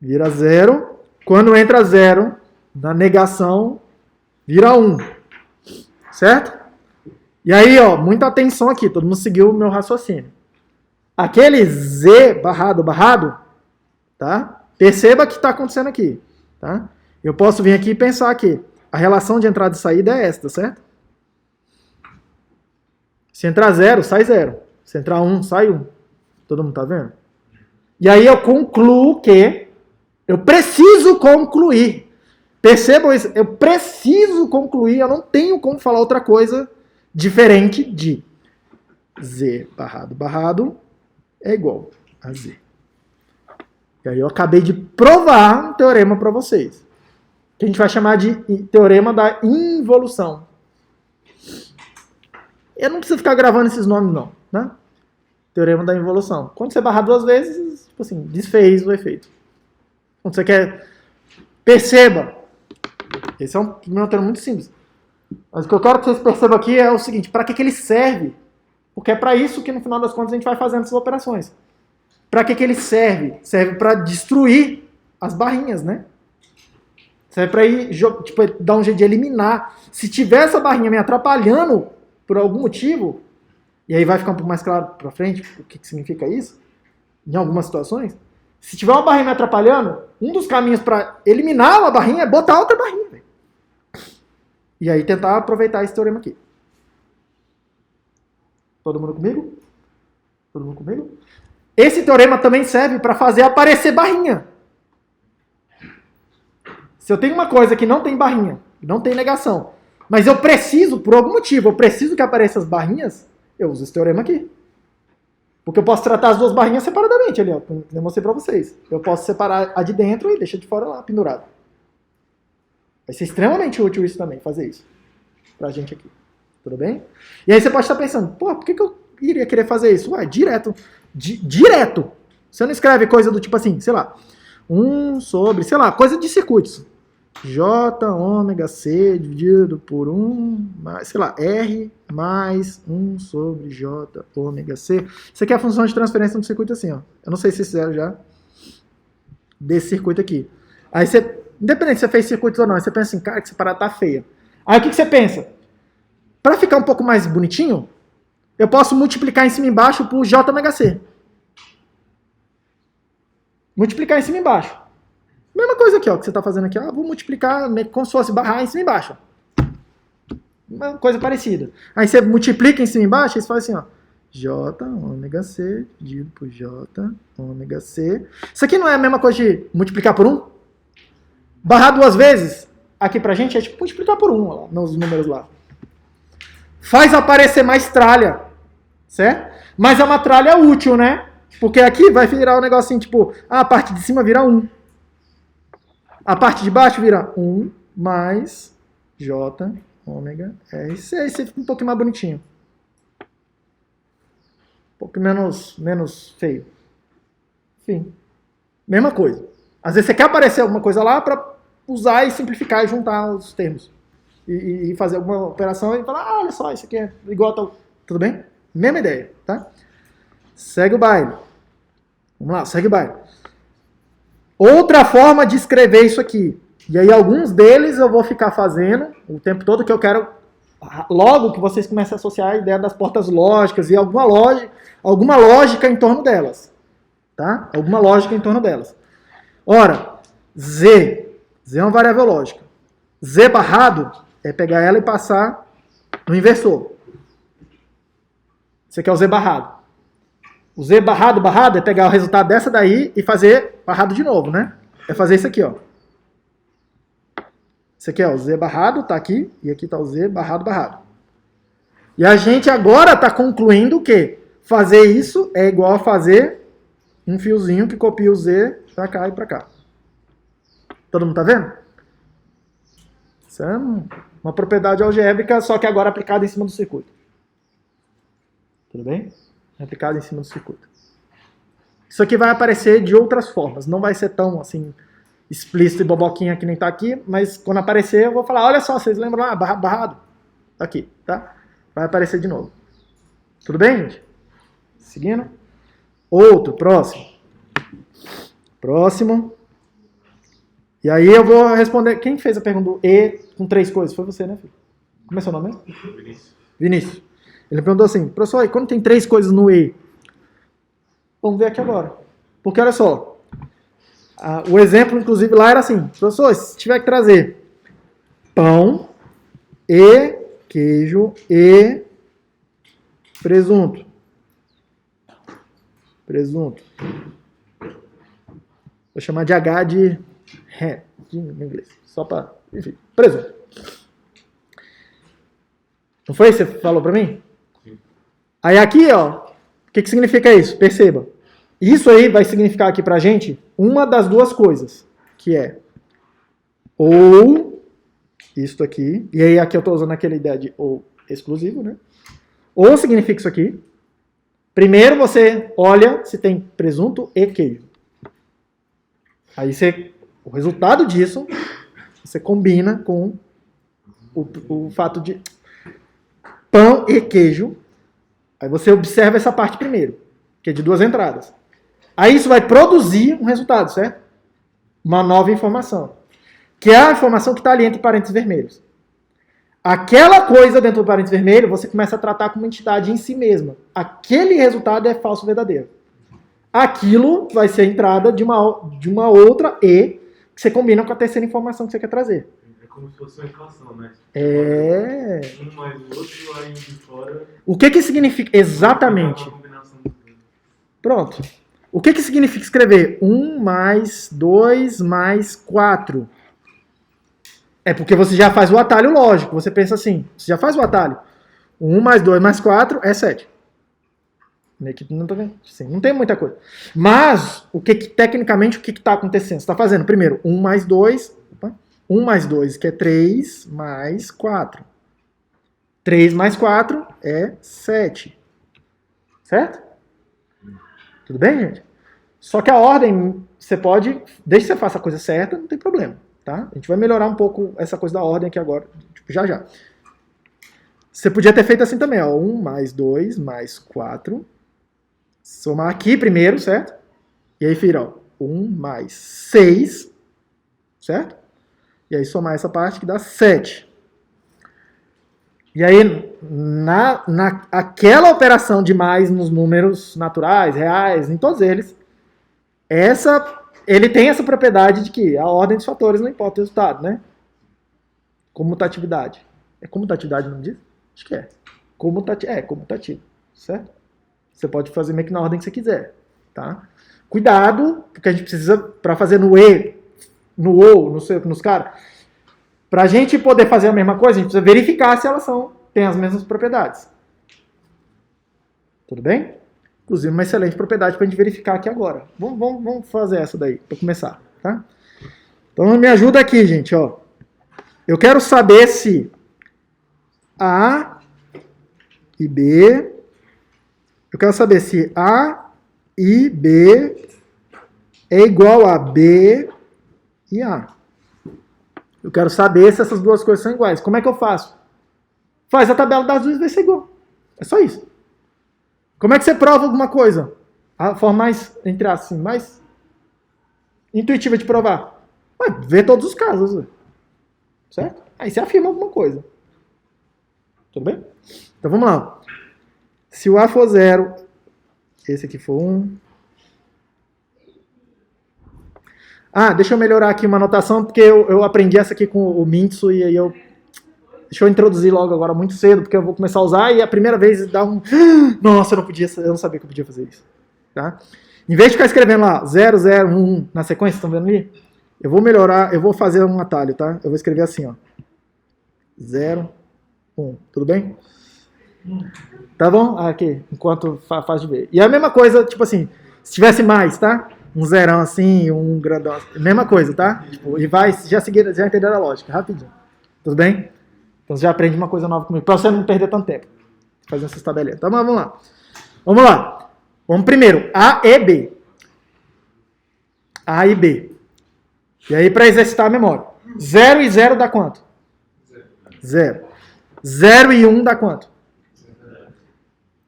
Vira 0. Quando entra 0... na negação, vira 1. Certo? E aí, muita atenção aqui. Todo mundo seguiu o meu raciocínio. Aquele Z barrado, tá? Perceba o que está acontecendo aqui. Tá? Eu posso vir aqui e pensar que a relação de entrada e saída é esta, certo? Se entrar 0, sai 0. Se entrar 1, sai 1. Todo mundo tá vendo? E aí eu concluo que eu preciso concluir. Percebam isso, eu preciso concluir, eu não tenho como falar outra coisa diferente de Z barrado é igual a Z. E aí eu acabei de provar um teorema para vocês, que a gente vai chamar de teorema da involução. Eu não preciso ficar gravando esses nomes não, né? Teorema da involução. Quando você barrar 2 vezes, tipo assim, desfez o efeito. Quando você quer... Perceba, esse é um teorema muito simples. Mas o que eu quero que vocês percebam aqui é o seguinte, para que ele serve? Porque é para isso que no final das contas a gente vai fazendo essas operações. Para que ele serve? Serve para destruir as barrinhas, né? Serve para dar um jeito de eliminar. Se tiver essa barrinha me atrapalhando por algum motivo, e aí vai ficar um pouco mais claro para frente o que significa isso, em algumas situações, se tiver uma barrinha me atrapalhando, um dos caminhos para eliminar uma barrinha é botar outra barrinha. Véio. E aí tentar aproveitar esse teorema aqui. Todo mundo comigo? Todo mundo comigo? Esse teorema também serve para fazer aparecer barrinha. Se eu tenho uma coisa que não tem barrinha, não tem negação, mas eu preciso, por algum motivo, eu preciso que apareçam as barrinhas, eu uso esse teorema aqui. Porque eu posso tratar as duas barrinhas separadamente ali, ó, como eu mostrei para vocês. Eu posso separar a de dentro e deixar de fora lá, pendurado. Vai ser extremamente útil isso também, fazer isso. Pra gente aqui. Tudo bem? E aí você pode estar pensando, pô, por que eu iria querer fazer isso? Ué, direto. Direto. Você não escreve coisa do tipo assim, sei lá, 1 sobre, sei lá, coisa de circuitos. J ômega C dividido por 1, mais, sei lá, R mais 1 sobre J ômega C. Isso aqui é a função de transferência no circuito assim, ó. Eu não sei se vocês fizeram já desse circuito aqui. Aí você, independente se você fez circuitos ou não, aí você pensa assim, cara, que essa parada tá feia. Aí o que você pensa? Para ficar um pouco mais bonitinho, eu posso multiplicar em cima e embaixo por J ômega C. Multiplicar em cima e embaixo. Mesma coisa aqui, ó, que você está fazendo aqui. Ó, vou multiplicar como se fosse barrar em cima e embaixo. Uma coisa parecida. Aí você multiplica em cima e embaixo e você faz assim, ó. J ômega C dividido por J ômega C. Isso aqui não é a mesma coisa de multiplicar por 1? Barrar 2 vezes, aqui pra gente, é tipo multiplicar por 1, ó, nos números lá. Faz aparecer mais tralha, certo? Mas é uma tralha útil, né? Porque aqui vai virar um negocinho, tipo, a parte de cima vira 1. A parte de baixo vira 1 mais J ômega R. Aí você fica um pouquinho mais bonitinho. Um pouco menos feio. Enfim, mesma coisa. Às vezes você quer aparecer alguma coisa lá para usar e simplificar e juntar os termos. E fazer alguma operação e falar, ah, olha só, isso aqui é igual a tal. Tudo bem? Mesma ideia, tá? Segue o baile. Vamos lá, segue o baile. Outra forma de escrever isso aqui. E aí alguns deles eu vou ficar fazendo o tempo todo, que eu quero logo que vocês comecem a associar a ideia das portas lógicas e alguma lógica em torno delas. Tá? Alguma lógica em torno delas. Ora, Z. Z é uma variável lógica. Z barrado é pegar ela e passar no inversor. Esse aqui é o Z barrado. O Z barrado é pegar o resultado dessa daí e fazer barrado de novo, né? É fazer isso aqui, ó. Esse aqui é o Z barrado, tá aqui, e aqui tá o Z barrado. E a gente agora tá concluindo que fazer isso é igual a fazer um fiozinho que copia o Z pra cá e pra cá. Todo mundo tá vendo? Isso é uma propriedade algébrica, só que agora aplicada em cima do circuito. Tudo bem? Aplicado em cima do circuito. Isso aqui vai aparecer de outras formas. Não vai ser tão assim explícito e boboquinha que nem tá aqui, mas quando aparecer eu vou falar, olha só, vocês lembram lá, barrado? Aqui, tá? Vai aparecer de novo. Tudo bem, gente? Seguindo. Outro, próximo. Próximo. E aí eu vou responder. Quem fez a pergunta do E com 3 coisas? Foi você, né, filho? Como é seu nome mesmo? Vinícius. Ele perguntou assim, professor, e quando tem 3 coisas no E? Vamos ver aqui agora. Porque olha só, o exemplo, inclusive, lá era assim, professor, se tiver que trazer pão e queijo e presunto. Presunto. Vou chamar de H de ham, em inglês. Só para, enfim, presunto. Não foi isso que você falou para mim? Aí aqui, ó, o que significa isso? Perceba. Isso aí vai significar aqui pra gente uma das 2 coisas, que é ou isto aqui, e aí aqui eu tô usando aquela ideia de ou exclusivo, né? Ou significa isso aqui. Primeiro você olha se tem presunto e queijo. Aí o resultado disso, você combina com o fato de pão e queijo. Aí você observa essa parte primeiro, que é de 2 entradas. Aí isso vai produzir um resultado, certo? Uma nova informação. Que é a informação que está ali entre parênteses vermelhos. Aquela coisa dentro do parênteses vermelho, você começa a tratar como uma entidade em si mesma. Aquele resultado é falso verdadeiro. aquilo vai ser a entrada de uma outra E que você combina com a terceira informação que você quer trazer. É como se fosse uma equação, né? É. Um mais o outro, aí um de fora. O que que significa exatamente? Uma combinação dos dois. Pronto. O que que significa escrever 1 mais 2 mais 4? É porque você já faz o atalho lógico. Você pensa assim, você já faz o atalho. 1 mais 2 mais 4 é 7. Minha equipe não tá vendo. Sim, não tem muita coisa. Mas, tecnicamente, o que está acontecendo? Você está fazendo, primeiro, 1 mais 2. 1 mais 2, que é 3, mais 4. 3 mais 4 é 7. Certo? Tudo bem, gente? Só que a ordem, você pode... Desde que você faça a coisa certa, não tem problema. Tá? A gente vai melhorar um pouco essa coisa da ordem aqui agora, tipo, já já. Você podia ter feito assim também, ó. 1 mais 2 mais 4... Somar aqui primeiro, certo? E aí vira, ó, 1 mais 6, certo? E aí somar essa parte que dá 7. E aí, aquela operação de mais nos números naturais, reais, em todos eles, ele tem essa propriedade de que a ordem dos fatores não importa o resultado, né? Comutatividade. É comutatividade o nome disso? Acho que é. Comutativo, certo? Você pode fazer meio que na ordem que você quiser, tá? Cuidado, porque a gente precisa, para fazer no E, no OU, nos caras, para a gente poder fazer a mesma coisa, a gente precisa verificar se elas têm as mesmas propriedades. Tudo bem? Inclusive, uma excelente propriedade para a gente verificar aqui agora. Vamos fazer essa daí, para começar, tá? Então, me ajuda aqui, gente, ó. Eu quero saber se A e B... Eu quero saber se A e B é igual a B e A. Eu quero saber se essas duas coisas são iguais. Como é que eu faço? Faz a tabela das duas e vai ser igual. É só isso. Como é que você prova alguma coisa? A forma mais, entre aspas, assim, mais intuitiva de provar. Vê todos os casos. Certo? Aí você afirma alguma coisa. Tudo bem? Então vamos lá. Se o A for 0, esse aqui for 1. Deixa eu melhorar aqui uma anotação, porque eu aprendi essa aqui com o Mintsu e aí deixa eu introduzir logo agora muito cedo, porque eu vou começar a usar e a primeira vez dá um... Nossa, eu não sabia que eu podia fazer isso. Tá? Em vez de ficar escrevendo lá 0, 0, 1 na sequência, estão vendo ali? Eu vou melhorar, eu vou fazer um atalho, tá? Eu vou escrever assim, ó. 0, 1. Tudo bem? Tá bom? Aqui, enquanto faz de ver. E é a mesma coisa, tipo assim, se tivesse mais, tá? Um zerão assim, um grandão assim. Mesma coisa, tá? Tipo, e vai, já entenderam a lógica, rapidinho. Tudo bem? Então você já aprende uma coisa nova comigo, pra você não perder tanto tempo fazendo essas tabelinhas. Então vamos lá. Vamos lá. Vamos primeiro, A e B. A e B. E aí, para exercitar a memória. 0 e 0 dá quanto? 0. 0 e 1 dá quanto?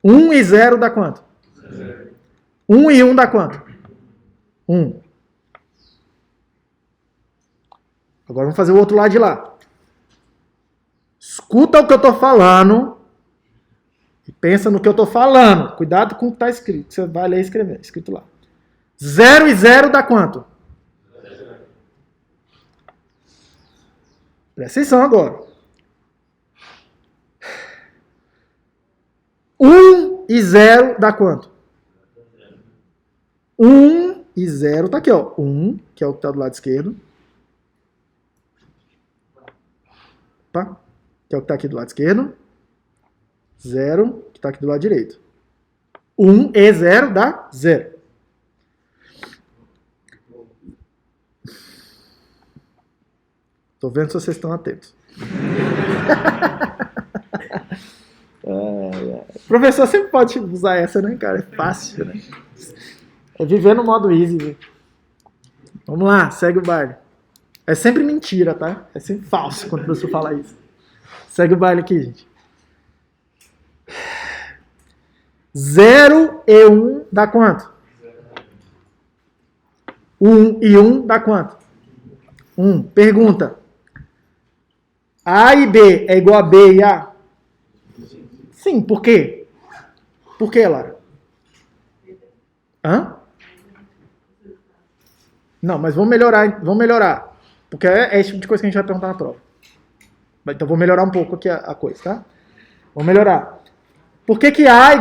1 e 0 dá quanto? 1 e 1 dá quanto? 1. Agora vamos fazer o outro lado de lá. Escuta o que eu estou falando e pensa no que eu estou falando. Cuidado com o que está escrito. Você vai ler e escrever. Escrito lá. 0 e 0 dá quanto? 0. Presta atenção agora. 1 e 0 dá quanto? 1 e 0 tá aqui, ó. 1, que é o que está do lado esquerdo. Opa, que é o que está aqui do lado esquerdo. 0, que está aqui do lado direito. 1 e 0 dá 0. Estou vendo se vocês estão atentos. O professor sempre pode usar essa, né, cara? É fácil, né? É viver no modo easy. Viu? Vamos lá, segue o baile. É sempre mentira, tá? É sempre falso quando o professor fala isso. Segue o baile aqui, gente. 0 e 1 dá quanto? 1 e 1 dá quanto? 1. Pergunta. A e B é igual a B e A? Sim, por quê? Por quê, Lara? Hã? Não, mas vamos melhorar. Porque é esse tipo de coisa que a gente vai perguntar na prova. Então vou melhorar um pouco aqui a coisa, tá? Vou melhorar. Por que A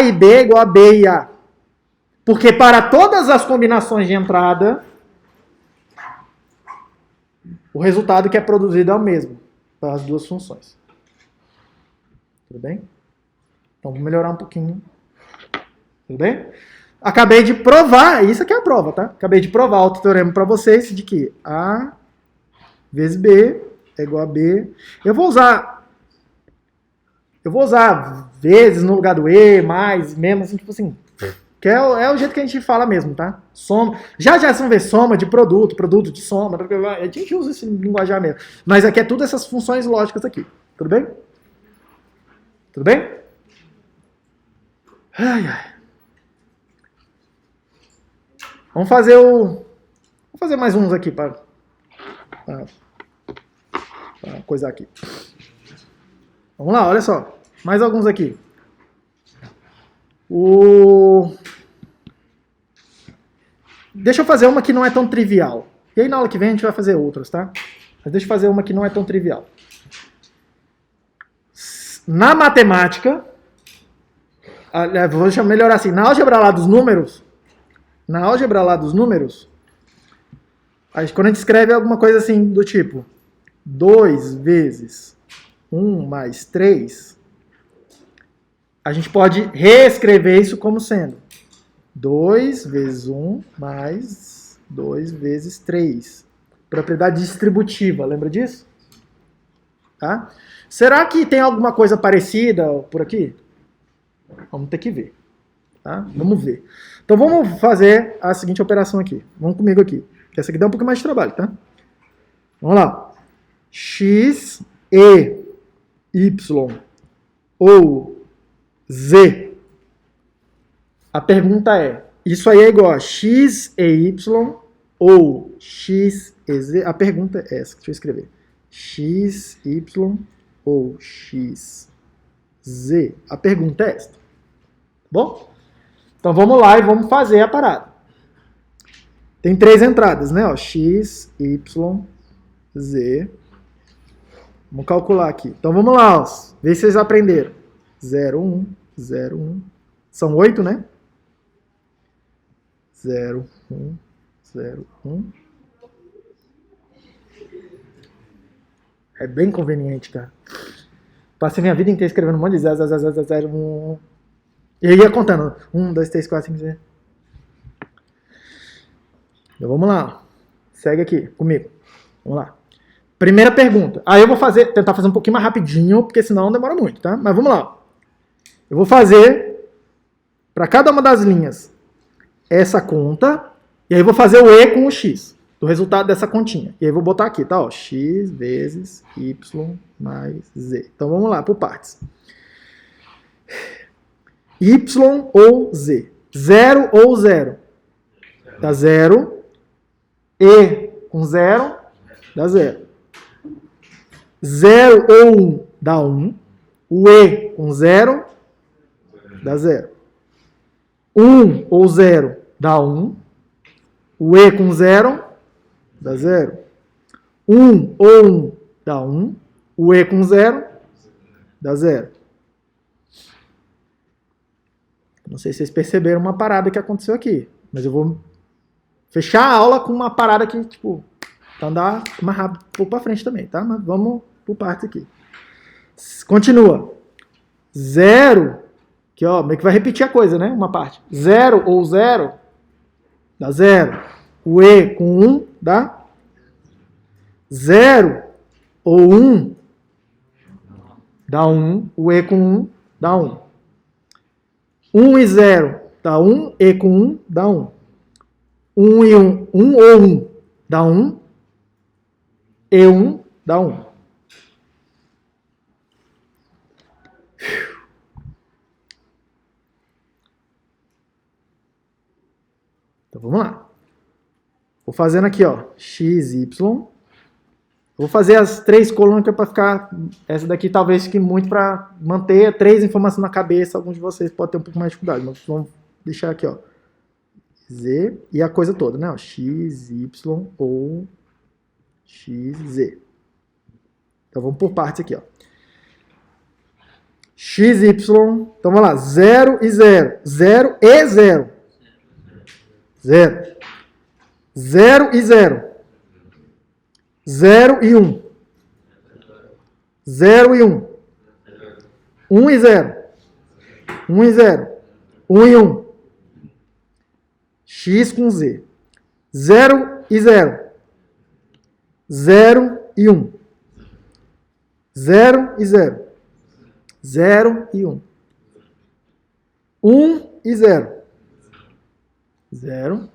e B é igual a B e A? Porque para todas as combinações de entrada, o resultado que é produzido é o mesmo para as duas funções. Tudo bem? Então vou melhorar um pouquinho. Tudo bem? Acabei de provar, isso aqui é a prova, tá? Acabei de provar outro teorema para vocês de que A vezes B é igual a B. Eu vou usar vezes no lugar do E, mais, menos, assim, tipo assim. Que é o jeito que a gente fala mesmo, tá? Soma. Já vocês vão ver soma de produto de soma. A gente usa esse linguajar mesmo. Mas aqui é tudo essas funções lógicas aqui. Tudo bem? Tudo bem? Ai, ai. Vamos fazer mais uns aqui para coisar aqui. Vamos lá, olha só. Mais alguns aqui. Deixa eu fazer uma que não é tão trivial. E aí na aula que vem a gente vai fazer outras, tá? Mas deixa eu fazer uma que não é tão trivial. Na matemática, vou melhorar assim, na álgebra lá dos números, quando a gente escreve alguma coisa assim do tipo 2 vezes 1 mais 3, a gente pode reescrever isso como sendo 2 vezes 1 mais 2 vezes 3. Propriedade distributiva, lembra disso? Tá? Será que tem alguma coisa parecida por aqui? Vamos ter que ver. Tá? Vamos ver. Então vamos fazer a seguinte operação aqui. Vamos comigo aqui. Que essa aqui dá um pouco mais de trabalho, tá? Vamos lá. X, E, Y ou Z. A pergunta é, isso aí é igual a X e Y ou X e Z? A pergunta é essa, deixa eu escrever. X, Y ou X, Z? A pergunta é esta. Tá bom? Então vamos lá e vamos fazer a parada. Tem 3 entradas, né? Ó, X, Y, Z. Vamos calcular aqui. Então vamos lá, ó. Vê se vocês aprenderam. 0, 1, 0, 1. São 8, né? 0, 1, 0, 1. É bem conveniente, cara. Passei minha vida inteira escrevendo um monte de 0, 0, 0, 0, 0, 1. E eu ia contando. 1, 2, 3, 4, 5, 6. Então vamos lá. Segue aqui comigo. Vamos lá. Primeira pergunta. Aí eu vou tentar fazer um pouquinho mais rapidinho, porque senão demora muito, tá? Mas vamos lá. Eu vou fazer, para cada uma das linhas, essa conta, e aí vou fazer o E com o X, do resultado dessa continha. E aí vou botar aqui, tá? Ó, X vezes Y mais Z. Então vamos lá, por partes. Y ou Z? 0 ou 0? Dá 0. E com 0, dá 0. 0 ou 1 dá 1. O E com 0 dá 0. 1 ou 0 dá 1. O E com 0 dá 0. 1 ou 1 dá 1. O E com 0 dá 0. Não sei se vocês perceberam uma parada que aconteceu aqui, mas eu vou fechar a aula com uma parada que, tipo, pra andar mais rápido um pouco pra frente também, tá? Mas vamos por partes aqui. Continua. 0, que ó, meio que vai repetir a coisa, né? Uma parte. 0 ou 0 dá 0. O E com 1 dá 0 ou 1 dá 1. O E com 1 dá 1. 1 e 0 dá 1. E com 1 dá 1. 1 e 1. 1 ou 1 dá 1. E 1 dá 1. Então vamos lá. Vou fazendo aqui, ó, x, y. Vou fazer as 3 colunas que é para ficar. Essa daqui talvez fique muito para manter 3 informações na cabeça. Alguns de vocês podem ter um pouco mais de dificuldade, mas vamos deixar aqui, ó. Z e a coisa toda, né? Ó, X, Y ou X, Z. Então vamos por partes aqui, ó. X, Y, então vamos lá, 0 e 0. 0 e 0. 0. 0 e 0. 0 e 1. 0 e 1. 1 e 0. 1 e 0. 1 e 1. X com Z. 0 e 0. 0 e 1. 0 e 0. 0 e 1. 1 e 0. 0.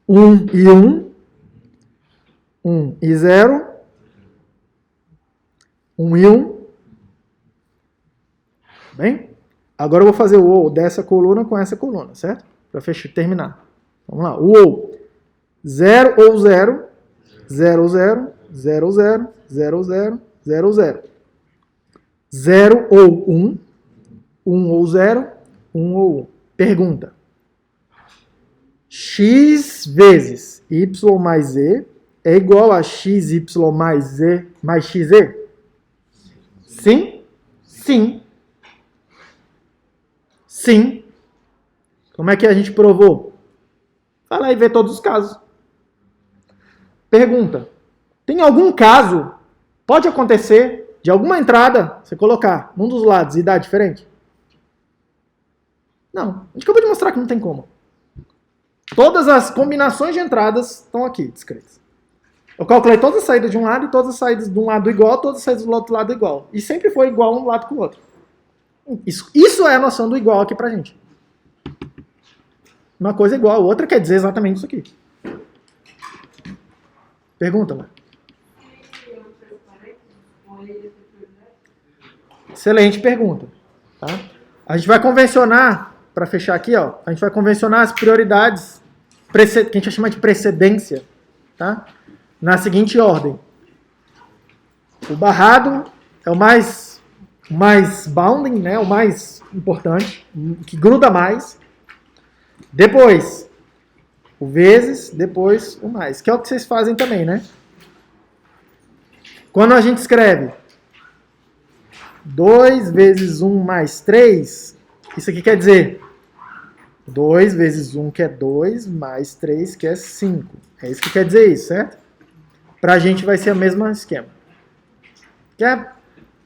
1 e 1. 1 e 0. 1 e 1. Bem? Agora eu vou fazer o ou dessa coluna com essa coluna, certo? Para terminar. Vamos lá. O ou. 0 ou 0. 0 ou 0. 0 ou 0. 0 ou 0. 0 ou 0. 0 ou 1. 1 ou 0. 1 ou 1. Pergunta. X vezes y mais z é igual a xy mais z mais xz? Sim? Sim. Sim. Como é que a gente provou? Vai lá e vê todos os casos. Pergunta. Tem algum caso, pode acontecer, de alguma entrada, você colocar num dos lados e dar diferente? Não. A gente acabou de mostrar que não tem como. Todas as combinações de entradas estão aqui, descritas. Eu calculei todas as saídas de um lado e todas as saídas de um lado igual, todas as saídas do outro lado igual. E sempre foi igual um lado com o outro. Isso é a noção do igual aqui pra gente. Uma coisa é igual a outra quer dizer exatamente isso aqui. Pergunta, mano. Excelente pergunta. Tá? A gente vai convencionar, para fechar aqui, ó, a gente vai convencionar as prioridades que a gente vai chamar de precedência, tá? Na seguinte ordem. O barrado é o mais bounding, né? O mais importante, que gruda mais. Depois, o vezes, depois o mais. Que é o que vocês fazem também, né? Quando a gente escreve 2 vezes 1 mais 3, isso aqui quer dizer 2 vezes 1 que é 2, mais 3 que é 5. É isso que quer dizer isso, certo? Pra gente vai ser o mesmo esquema. Que é,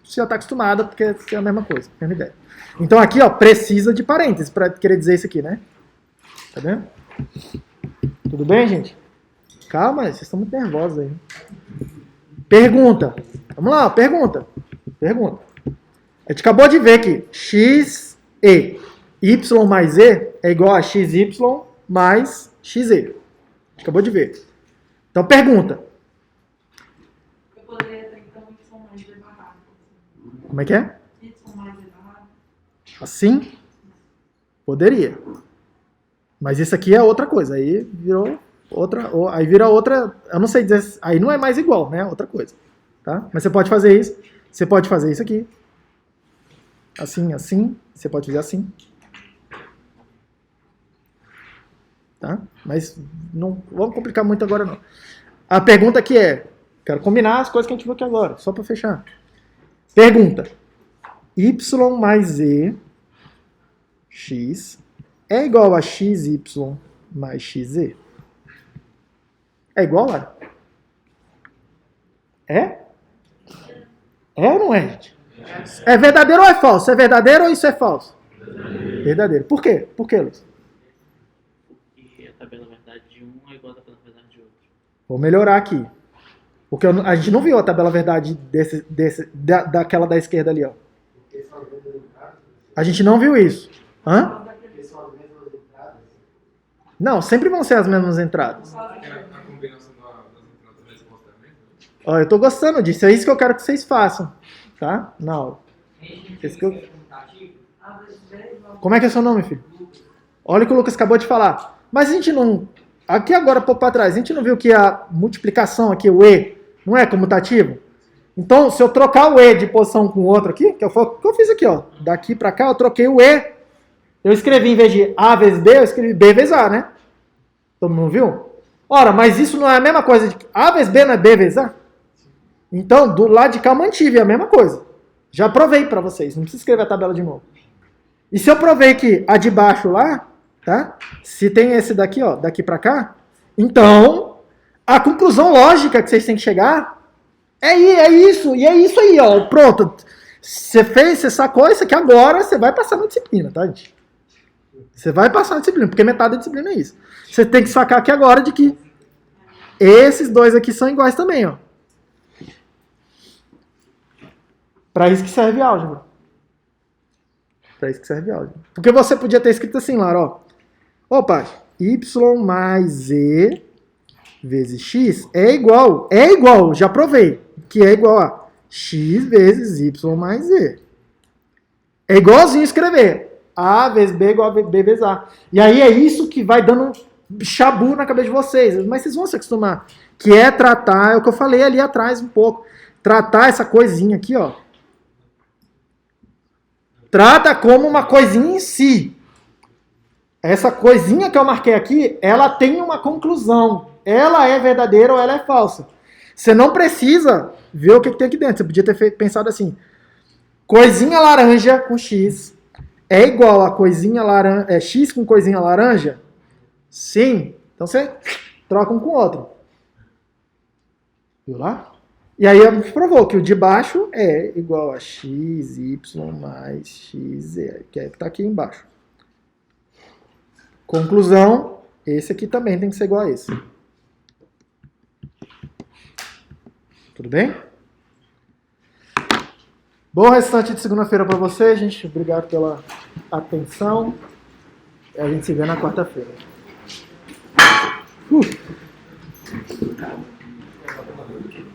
você já está acostumado, porque é a mesma coisa, a mesma ideia. Então aqui, ó, precisa de parênteses para querer dizer isso aqui, né? Tá vendo? Tudo bem, gente? Calma, vocês estão muito nervosos aí. Pergunta. Vamos lá, pergunta. Pergunta. A gente acabou de ver que x e y mais z é igual a xy mais xz. A gente acabou de ver. Então, pergunta. Eu poderia ter, então, y mais z barrado. Como é que é? Y mais z barrado. Assim? Poderia. Mas isso aqui é outra coisa. Aí virou outra. Aí vira outra. Eu não sei dizer. Aí não é mais igual, né? Outra coisa. Tá? Mas você pode fazer isso. Você pode fazer isso aqui. Assim, assim. Você pode fazer assim. Tá? Mas não vamos complicar muito agora, não. A pergunta aqui é. Quero combinar as coisas que a gente viu aqui agora. Só para fechar. Pergunta. Y mais z. X. É igual a xy mais xz? É igual, Lara? É? É ou não é, gente? É verdadeiro ou é falso? É verdadeiro ou isso é falso? Verdadeiro. Por quê? Por quê, Luiz? Porque a tabela verdade de um é igual a tabela verdade de outro. Vou melhorar aqui. Porque a gente não viu a tabela verdade daquela da esquerda ali, ó. A gente não viu isso. Hã? Não, sempre vão ser as mesmas entradas. A combinação das entradas vai ser mostrada mesmo? Ó, eu tô gostando disso. É isso que eu quero que vocês façam. Tá? Na aula. Como é que é seu nome, filho? Olha o que o Lucas acabou de falar. Mas a gente não... Aqui agora, pouco para trás, a gente não viu que a multiplicação aqui, o E, não é comutativo? Então, se eu trocar o E de posição com o outro aqui, que eu fiz aqui, ó. Daqui para cá, eu troquei o E Eu escrevi, em vez de A vezes B, eu escrevi B vezes A, né? Todo mundo viu? Ora, mas isso não é a mesma coisa de A vezes B não é B vezes A? Então, do lado de cá eu mantive a mesma coisa. Já provei para vocês, não precisa escrever a tabela de novo. E se eu provei que a de baixo lá, tá? Se tem esse daqui, ó, daqui para cá, então a conclusão lógica que vocês têm que chegar é isso, e é isso aí, ó, pronto. Você fez, você sacou isso aqui agora, você vai passar na disciplina, tá, gente? Você vai passar na disciplina, porque metade da disciplina é isso. Você tem que sacar aqui agora de que esses dois aqui são iguais também, ó. Para isso que serve álgebra. Para isso que serve álgebra. Porque você podia ter escrito assim, Lara, ó. Opa, y mais z vezes x é igual, já provei, que é igual a x vezes y mais z. É igualzinho escrever. A vezes B igual a B vezes A. E aí é isso que vai dando um chabu na cabeça de vocês. Mas vocês vão se acostumar. Que é tratar, é o que eu falei ali atrás um pouco. Tratar essa coisinha aqui, ó. Trata como uma coisinha em si. Essa coisinha que eu marquei aqui, ela tem uma conclusão. Ela é verdadeira ou ela é falsa. Você não precisa ver o que tem aqui dentro. Você podia ter pensado assim. Coisinha laranja com x é igual a coisinha laranja, x com coisinha laranja? Sim. Então você troca um com o outro. Viu lá? E aí a gente provou que o de baixo é igual a x, y mais x, que é o que está aqui embaixo. Conclusão, esse aqui também tem que ser igual a esse. Tudo bem? Bom restante de segunda-feira para vocês, gente. Obrigado pela atenção. A gente se vê na quarta-feira.